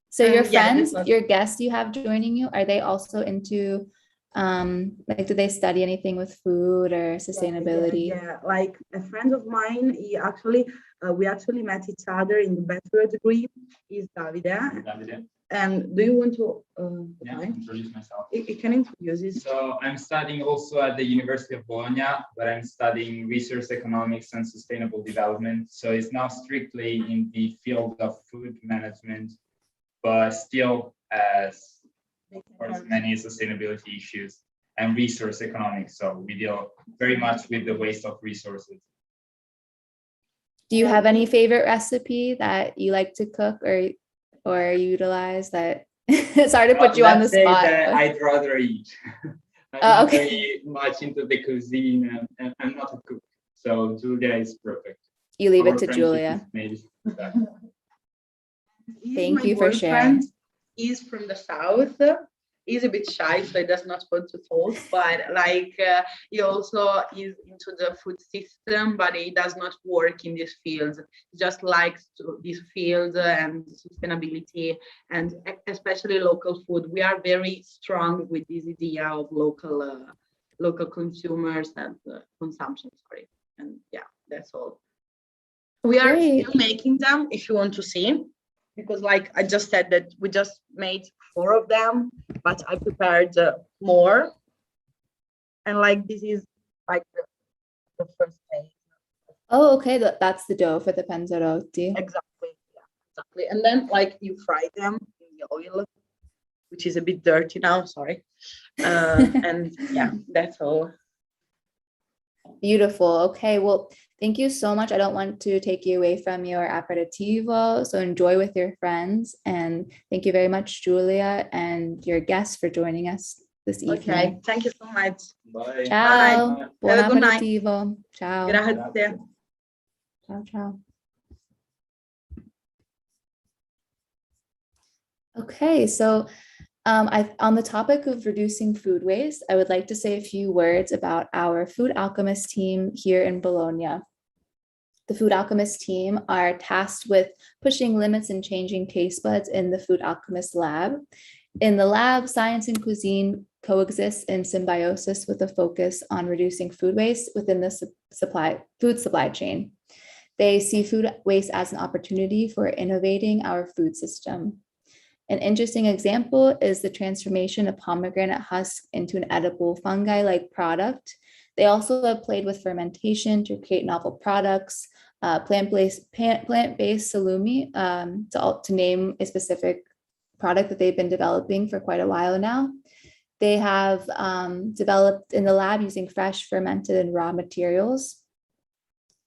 So your Yeah, friends, this was- your guests you have joining you, are they also into like do they study anything with food or sustainability? Yeah, like a friend of mine, he actually, we actually met each other in the bachelor degree. He's Davide. And do you want to introduce myself. you can introduce it? So I'm studying also at the University of Bologna, but I'm studying resource economics and sustainable development. So it's not strictly in the field of food management, but still as of course many sustainability issues and resource economics. So we deal very much with the waste of resources. Do you have any favorite recipe that you like to cook or utilize that it's hard to put you on the Let's say spot? that but- I'd rather eat. I'm Oh, not okay. very much into the cuisine and I'm not a cook. So Julia is perfect. You leave Our it to friendship Julia. is made that. Thank you for sharing. He's from the south. He's a bit shy, so he does not want to talk. But like he also is into the food system, but he does not work in this field. He just likes this field and sustainability, and especially local food. We are very strong with this idea of local consumers and consumption. Sorry, and yeah, that's all. We are Great. still making them, if you want to see, because like I just said that we just made 4 of them, but I prepared more. And like this is like the first phase. Oh, okay. That's the dough for the panzerotti. Exactly. Yeah, exactly. And then like you fry them in the oil, which is a bit dirty now, sorry. And yeah, that's all. Beautiful. Okay. Well, thank you so much. I don't want to take you away from your aperitivo. So enjoy with your friends. And thank you very much, Julia, and your guests for joining us this evening. Okay, thank you so much. Bye. Ciao. Bye. Buon Have a good night. aperitivo. Ciao. Grazie. Ciao, ciao. Okay, so on the topic of reducing food waste, I would like to say a few words about our Food Alchemist team here in Bologna. The Food Alchemist team are tasked with pushing limits and changing taste buds in the Food Alchemist lab. In the lab, science and cuisine coexist in symbiosis with a focus on reducing food waste within the food supply chain. They see food waste as an opportunity for innovating our food system. An interesting example is the transformation of pomegranate husk into an edible fungi-like product. They also have played with fermentation to create novel products, plant-based salumi, to name a specific product that they've been developing for quite a while now. They have developed in the lab using fresh, fermented, and raw materials.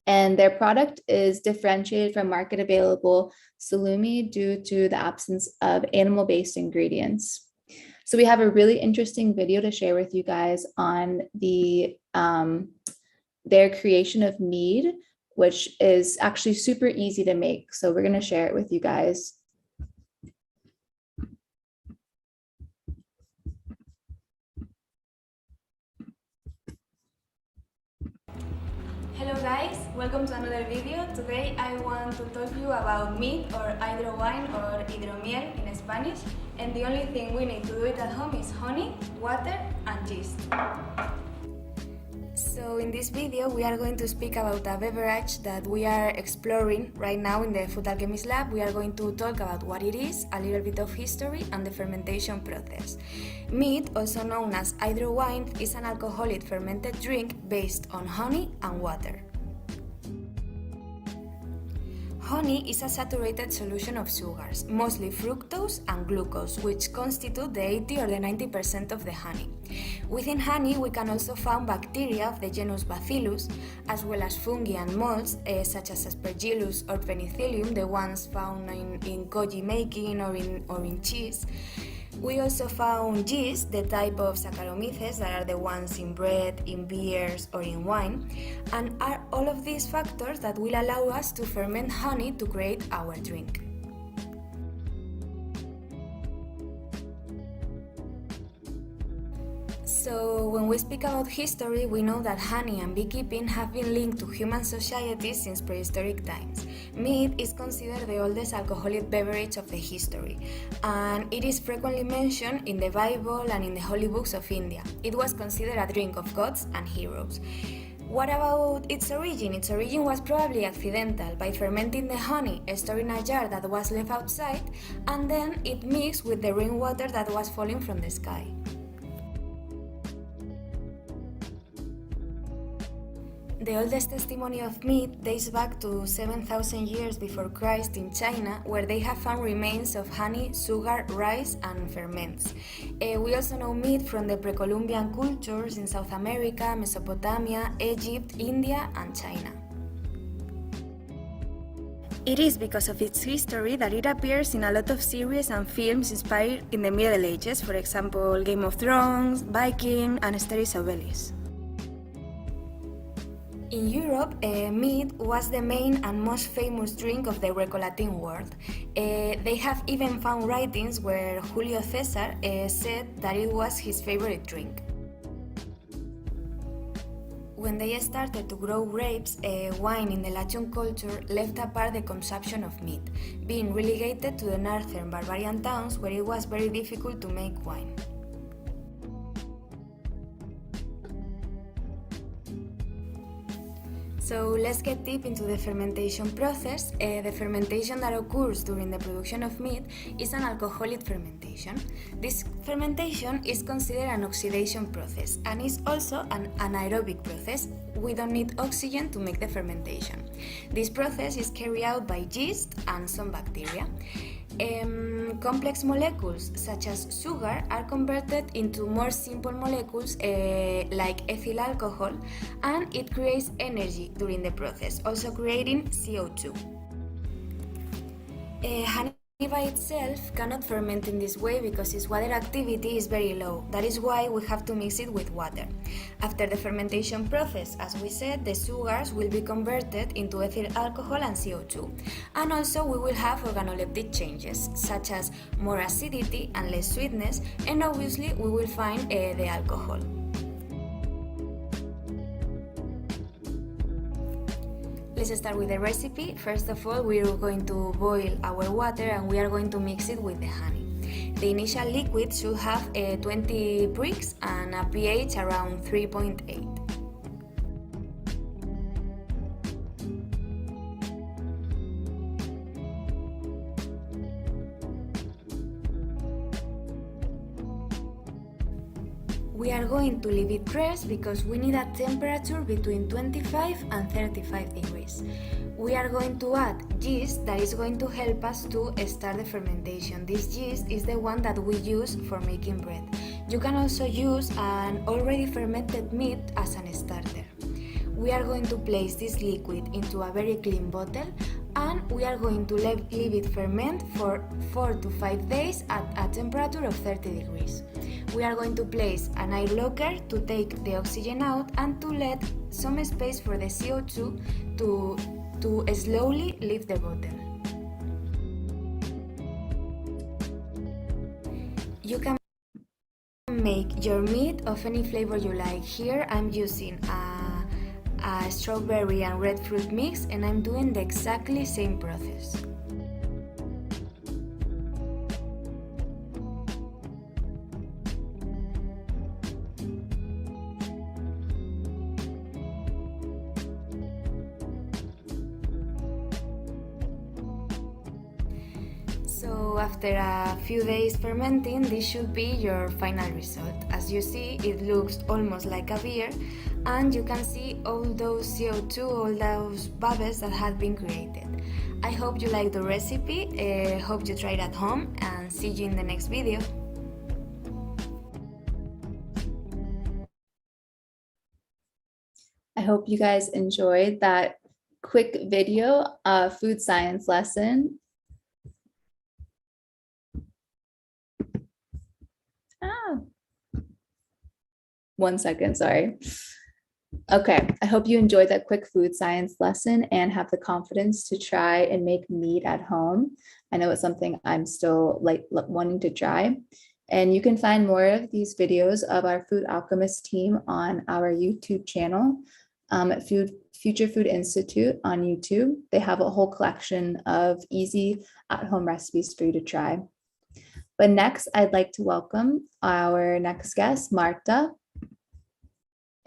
And their product is differentiated from market available salumi due to the absence of animal-based ingredients. So we have a really interesting video to share with you guys on their creation of mead, which is actually super easy to make. So we're going to share it with you guys. Hello guys, welcome to another video. Today I want to talk to you about meat or hydrowine or hidromiel in Spanish, and the only thing we need to do it at home is honey, water and yeast. So in this video we are going to speak about a beverage that we are exploring right now in the Food Alchemist Lab. We are going to talk about what it is, a little bit of history and the fermentation process. Mead, also known as hydrowine, is an alcoholic fermented drink based on honey and water. Honey is a saturated solution of sugars, mostly fructose and glucose, which constitute the 80 or the 90% of the honey. Within honey, we can also find bacteria of the genus Bacillus, as well as fungi and molds, such as Aspergillus or Penicillium, the ones found in koji making or in cheese. We also found yeast, the type of Saccharomyces that are the ones in bread, in beers, or in wine, and are all of these factors that will allow us to ferment honey to create our drink. So when we speak about history, we know that honey and beekeeping have been linked to human society since prehistoric times. Mead is considered the oldest alcoholic beverage of the history, and it is frequently mentioned in the Bible and in the holy books of India. It was considered a drink of gods and heroes. What about its origin? Its origin was probably accidental, by fermenting the honey, stored in a jar that was left outside, and then it mixed with the rainwater that was falling from the sky. The oldest testimony of meat dates back to 7,000 years before Christ in China, where they have found remains of honey, sugar, rice, and ferments. We also know meat from the pre-Columbian cultures in South America, Mesopotamia, Egypt, India, and China. It is because of its history that it appears in a lot of series and films inspired in the Middle Ages, for example, Game of Thrones, Viking, and Asterix Obelix. In Europe, mead was the main and most famous drink of the Greco-Latin world. They have even found writings where Julio Caesar said that it was his favorite drink. When they started to grow grapes, wine in the Latin culture left apart the consumption of meat, being relegated to the northern barbarian towns where it was very difficult to make wine. So let's get deep into the fermentation process. The fermentation that occurs during the production of meat is an alcoholic fermentation. This fermentation is considered an oxidation process and is also an anaerobic process. We don't need oxygen to make the fermentation. This process is carried out by yeast and some bacteria. Complex molecules such as sugar are converted into more simple molecules like ethyl alcohol, and it creates energy during the process, also creating CO2. Honey by itself cannot ferment in this way because its water activity is very low. That is why we have to mix it with water. After the fermentation process, as we said, the sugars will be converted into ethyl alcohol and CO2. And also we will have organoleptic changes, such as more acidity and less sweetness, and obviously we will find the alcohol. Let's start with the recipe. First of all, we are going to boil our water and we are going to mix it with the honey. The initial liquid should have 20 bricks and a pH around 3.8. We are going to leave it rest because we need a temperature between 25 and 35 degrees. We are going to add yeast that is going to help us to start the fermentation. This yeast is the one that we use for making bread. You can also use an already fermented meat as an starter. We are going to place this liquid into a very clean bottle and we are going to leave it ferment for 4 to 5 days at a temperature of 30 degrees. We are going to place an air locker to take the oxygen out and to let some space for the CO2 to slowly leave the bottle. You can make your meat of any flavor you like. Here I'm using a strawberry and red fruit mix, and I'm doing the exactly same process. So after a few days fermenting, this should be your final result. As you see, it looks almost like a beer, and you can see all those CO2, all those bubbles that have been created. I hope you like the recipe, hope you try it at home, and see you in the next video. I hope you guys enjoyed that quick video food science lesson. One second, sorry. Okay, I hope you enjoyed that quick food science lesson and have the confidence to try and make meat at home. I know it's something I'm still wanting to try. And you can find more of these videos of our Food Alchemist team on our YouTube channel at Future Food Institute on YouTube. They have a whole collection of easy at-home recipes for you to try. But next, I'd like to welcome our next guest, Marta.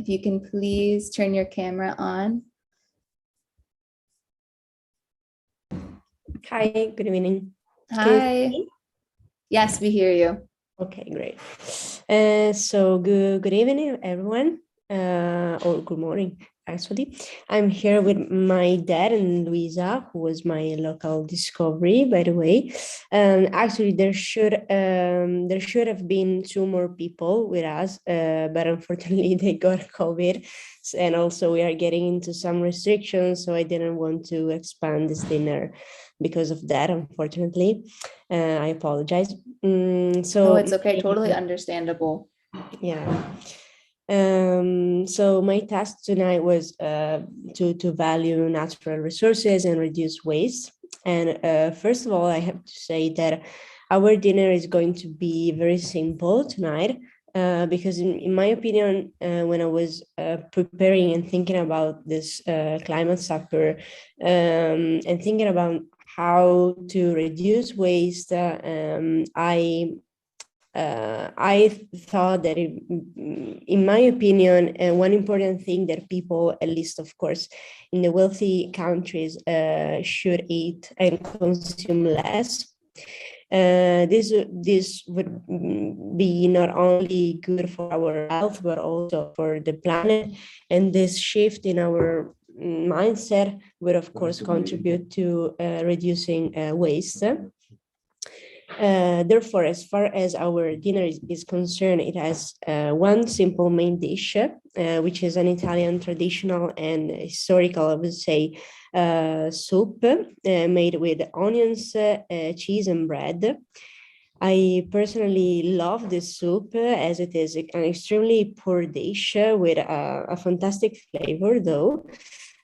If you can please turn your camera on. Hi, good evening. Hi. Yes, we hear you. Okay, great. So good evening, everyone, or good morning, actually. I'm here with my dad and Luisa, who was my local discovery, by the way. Actually, there should have been 2 more people with us, but unfortunately they got COVID, and also we are getting into some restrictions, so I didn't want to expand this dinner because of that, unfortunately. I apologize. Oh, it's okay, totally understandable. Yeah. So my task tonight was to value natural resources and reduce waste. And first of all, I have to say that our dinner is going to be very simple tonight, because in my opinion, when I was preparing and thinking about this climate supper, and thinking about how to reduce waste, I thought that, in my opinion, one important thing that people, at least of course in the wealthy countries, should eat and consume less. This would be not only good for our health, but also for the planet. And this shift in our mindset would, of course, contribute to reducing waste. Therefore, as far as our dinner is concerned, it has one simple main dish, which is an Italian traditional and historical, I would say, soup made with onions, cheese, and bread. I personally love this soup as it is an extremely poor dish with a fantastic flavor, though.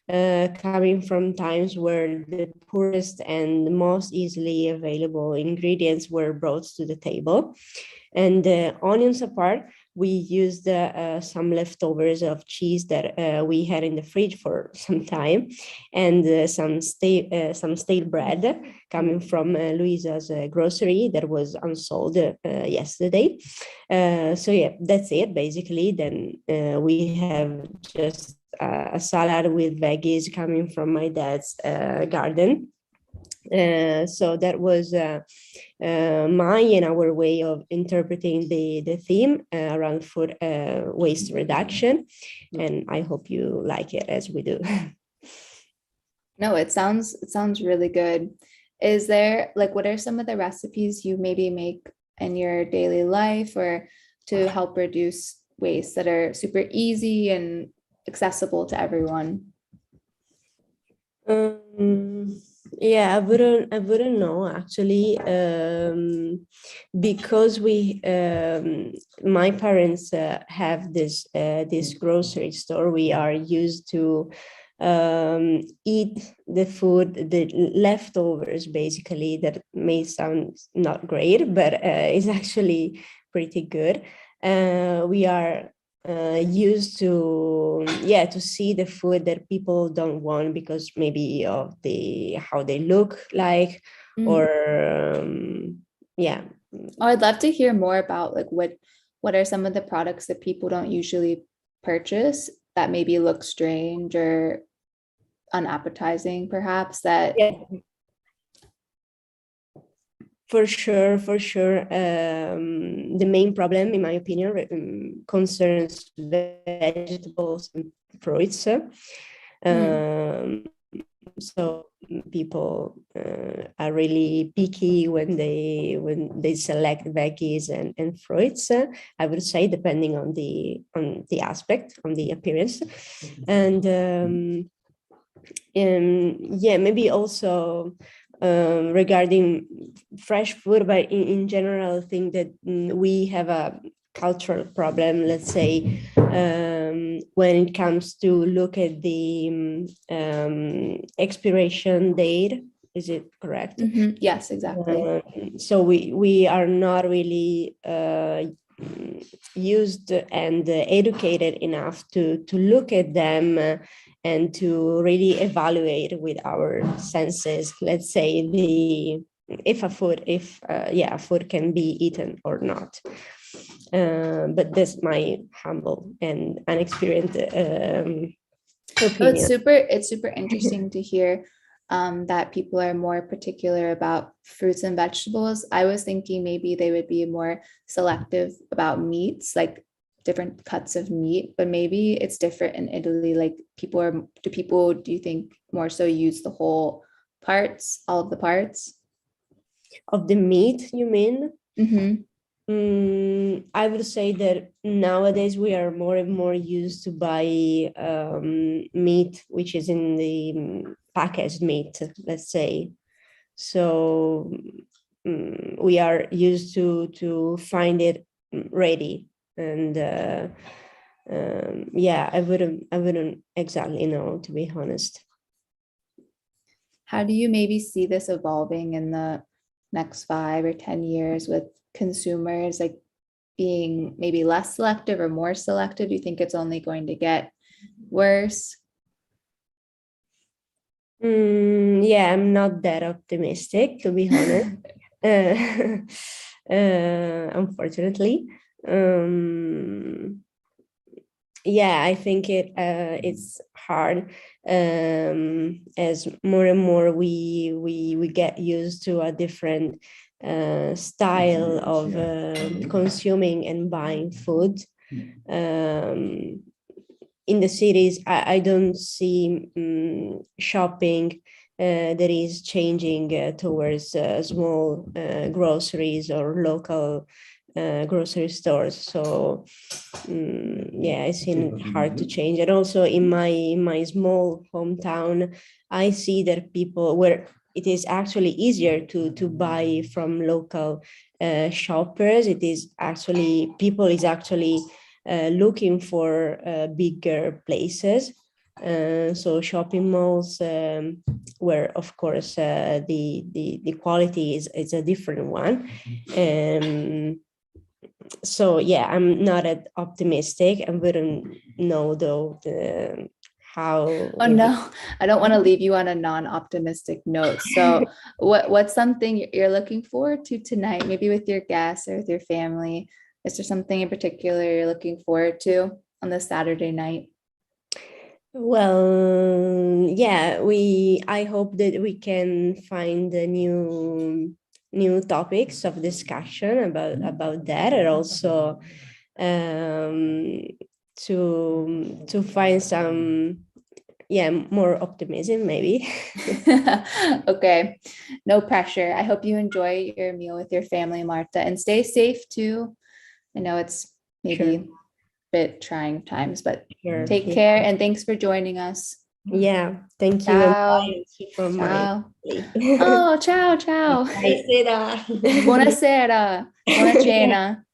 Coming from times where the poorest and most easily available ingredients were brought to the table. And onions apart, we used some leftovers of cheese that we had in the fridge for some time, and some stale bread coming from Luisa's grocery that was unsold yesterday. So yeah, that's it basically. Then we have just a salad with veggies coming from my dad's garden. So that was my and our way of interpreting the theme around food waste reduction, and I hope you like it as we do. No, it sounds really good. Is there, like, what are some of the recipes you maybe make in your daily life or to help reduce waste that are super easy and accessible to everyone? Yeah, I wouldn't know actually, because my parents have this grocery store. We are used to eat the food, the leftovers, basically. That may sound not great, but it's actually pretty good. We are used to see the food that people don't want because maybe of how they look like, or Oh, I'd love to hear more about like what are some of the products that people don't usually purchase that maybe look strange or unappetizing, perhaps that. Yeah. For sure. The main problem, in my opinion, concerns vegetables and fruits. So people are really picky when they select veggies and fruits. I would say, depending on the aspect, on the appearance, and maybe also regarding fresh food, but in general, I think that we have a cultural problem, let's say, when it comes to look at the expiration date. Is it correct? Yes, exactly. So we are not really used and educated enough to look at them and to really evaluate with our senses, let's say, if a food can be eaten or not. But that's my humble and unexperienced opinion. It's super interesting to hear that people are more particular about fruits and vegetables. I was thinking maybe they would be more selective about meats, like different cuts of meat, but maybe it's different in Italy. Like do you think more so use the whole parts, all of the parts? Of the meat, you mean? I would say that nowadays we are more and more used to buy meat, which is in the packaged meat, let's say. So we are used to find it ready, and I wouldn't exactly know, to be honest. How do you maybe see this evolving in the next 5 or 10 years with consumers, like being maybe less selective or more selective? Do you think it's only going to get worse? I'm not that optimistic, to be honest. Unfortunately. I think it's hard as more and more we get used to a different style of consuming and buying food. In the cities, I don't see shopping that is changing towards small groceries or local grocery stores. So it's hard to change. And also in my small hometown, I see that people where it is actually easier to buy from local shoppers. It is actually people is actually looking for bigger places. So shopping malls, where of course the quality is a different one. So I'm not that optimistic. I wouldn't know though how. Oh no, I don't want to leave you on a non-optimistic note. So what's something you're looking forward to tonight, maybe with your guests or with your family? Is there something in particular you're looking forward to on this Saturday night? Well, I hope that we can find a new topics of discussion about that, and also to find some more optimism, maybe. Okay, no pressure. I hope you enjoy your meal with your family, Marta, and stay safe too. I know it's maybe a bit trying times, but take care, and thanks for joining us. Thank you. Ciao. Ciao. Oh, ciao, ciao. Buonasera. Buona cena.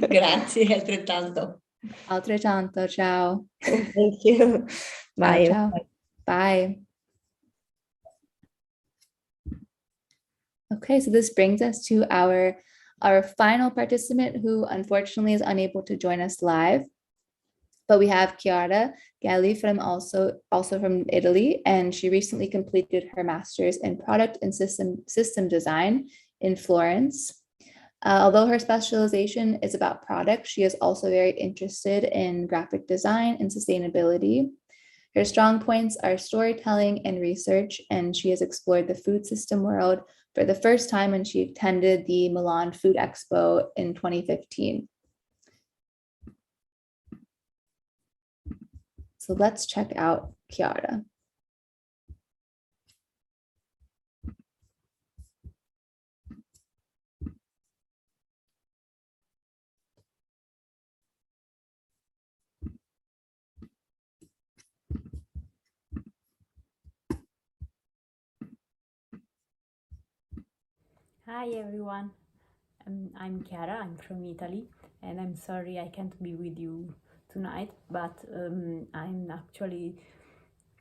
Grazie, altrettanto. Altrettanto, ciao. Thank you. Bye. Ciao, ciao. Bye. Okay, so this brings us to our final participant, who unfortunately is unable to join us live. But we have Chiara Galli from also from Italy, and she recently completed her master's in product and system design in Florence. Although her specialization is about product, she is also very interested in graphic design and sustainability. Her strong points are storytelling and research, and she has explored the food system world for the first time when she attended the Milan Food Expo in 2015. So let's check out Chiara. Hi everyone, I'm Chiara, I'm from Italy, and I'm sorry I can't be with you tonight, but I'm actually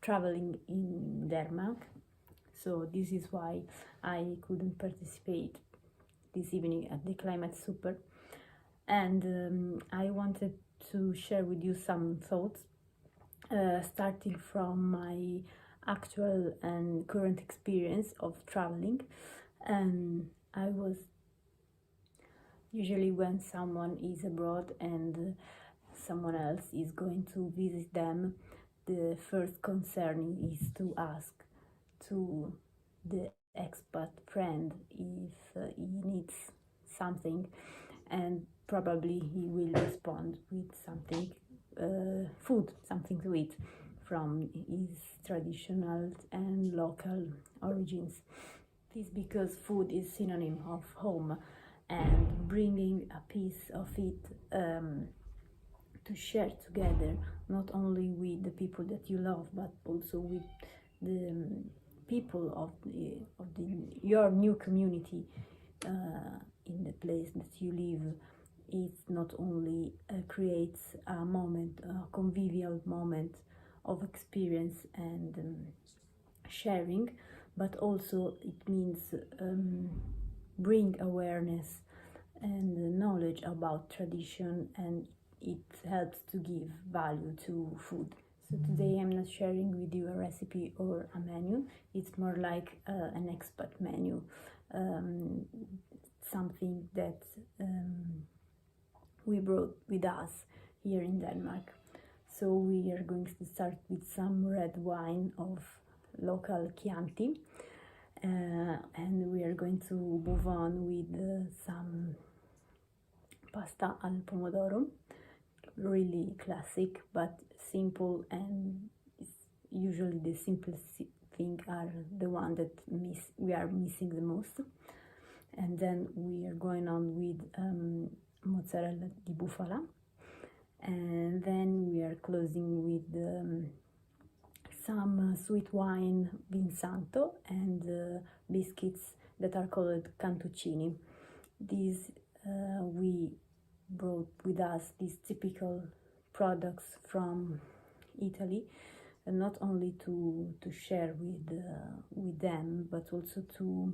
traveling in Denmark, so this is why I couldn't participate this evening at the Climate Super. And I wanted to share with you some thoughts, starting from my actual and current experience of traveling. And I was usually, when someone is abroad and someone else is going to visit them, the first concern is to ask to the expat friend if he needs something, and probably he will respond with something, food, something to eat from his traditional and local origins. This because food is synonym of home, and bringing a piece of it to share together, not only with the people that you love, but also with the people of your new community in the place that you live. It not only creates a moment, a convivial moment of experience and sharing, but also it means bring awareness and knowledge about tradition, and it helps to give value to food. So today I'm not sharing with you a recipe or a menu, it's more like an expat menu, something that we brought with us here in Denmark. So we are going to start with some red wine of local Chianti, and we are going to move on with some pasta al pomodoro, really classic but simple, and usually the simplest thing are the one that we are missing the most. And then we are going on with mozzarella di bufala, and then we are closing with some sweet wine Vinsanto and biscuits that are called cantuccini. These we brought with us these typical products from Italy, and not only to share with them, but also to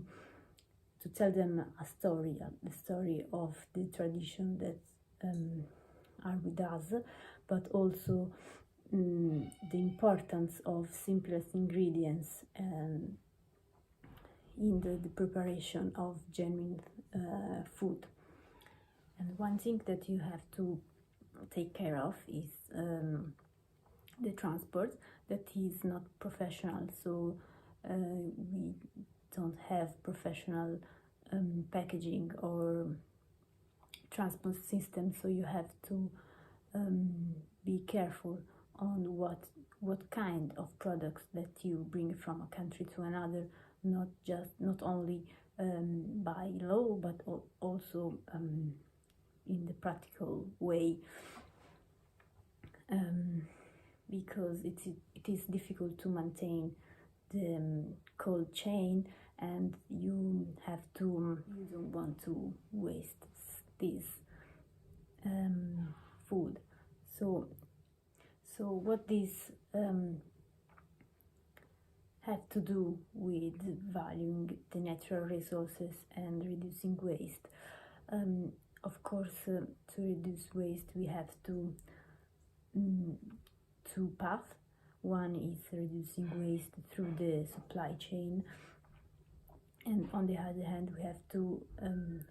tell them a story, the story of the tradition that are with us, but also the importance of simplest ingredients in the preparation of genuine food. And one thing that you have to take care of is the transport, that is not professional, so we don't have professional packaging or transport system, so you have to be careful on what kind of products that you bring from a country to another, not only by law, but also in the practical way, because it is difficult to maintain the cold chain, and you don't want to waste this food. So what this have to do with valuing the natural resources and reducing waste. Of course, to reduce waste, we have to two paths. One is reducing waste through the supply chain, and on the other hand, we have to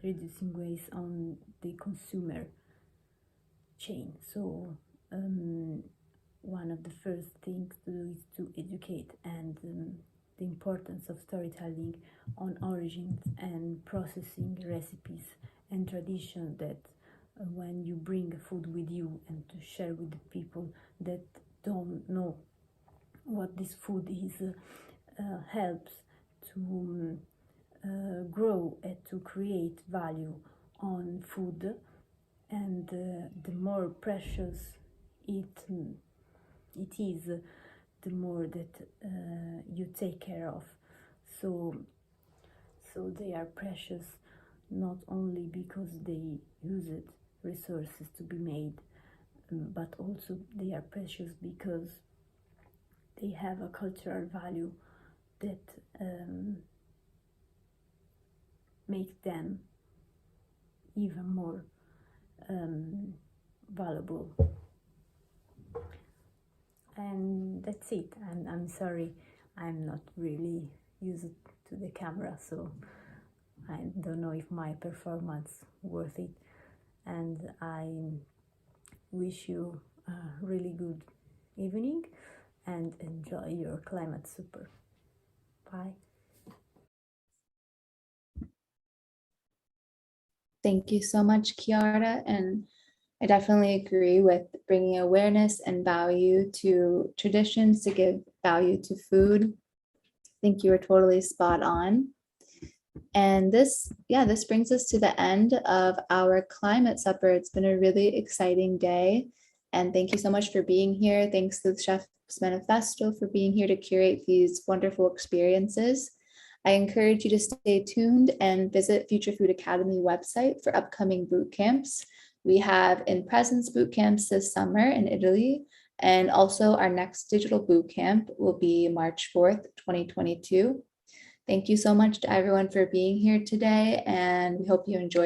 reducing waste on the consumer chain. So one of the first things to do is to educate and the importance of storytelling on origins and processing recipes and tradition, that when you bring food with you and to share with the people that don't know what this food is, helps to grow and to create value on food, and the more precious it is, the more that you take care of. So they are precious not only because they used resources to be made, but also they are precious because they have a cultural value that make them even more valuable. And that's it. I'm sorry, I'm not really used to the camera, so I don't know if my performance worth it. And I wish you a really good evening and enjoy your climate super. Bye. Thank you so much, Chiara. And I definitely agree with bringing awareness and value to traditions to give value to food. I think you were totally spot on. And this brings us to the end of our climate supper. It's been a really exciting day. And thank you so much for being here. Thanks to the Chef's Manifesto for being here to curate these wonderful experiences. I encourage you to stay tuned and visit Future Food Academy website for upcoming boot camps. We have in-presence boot camps this summer in Italy, and also our next digital boot camp will be March 4th, 2022. Thank you so much to everyone for being here today, and we hope you enjoy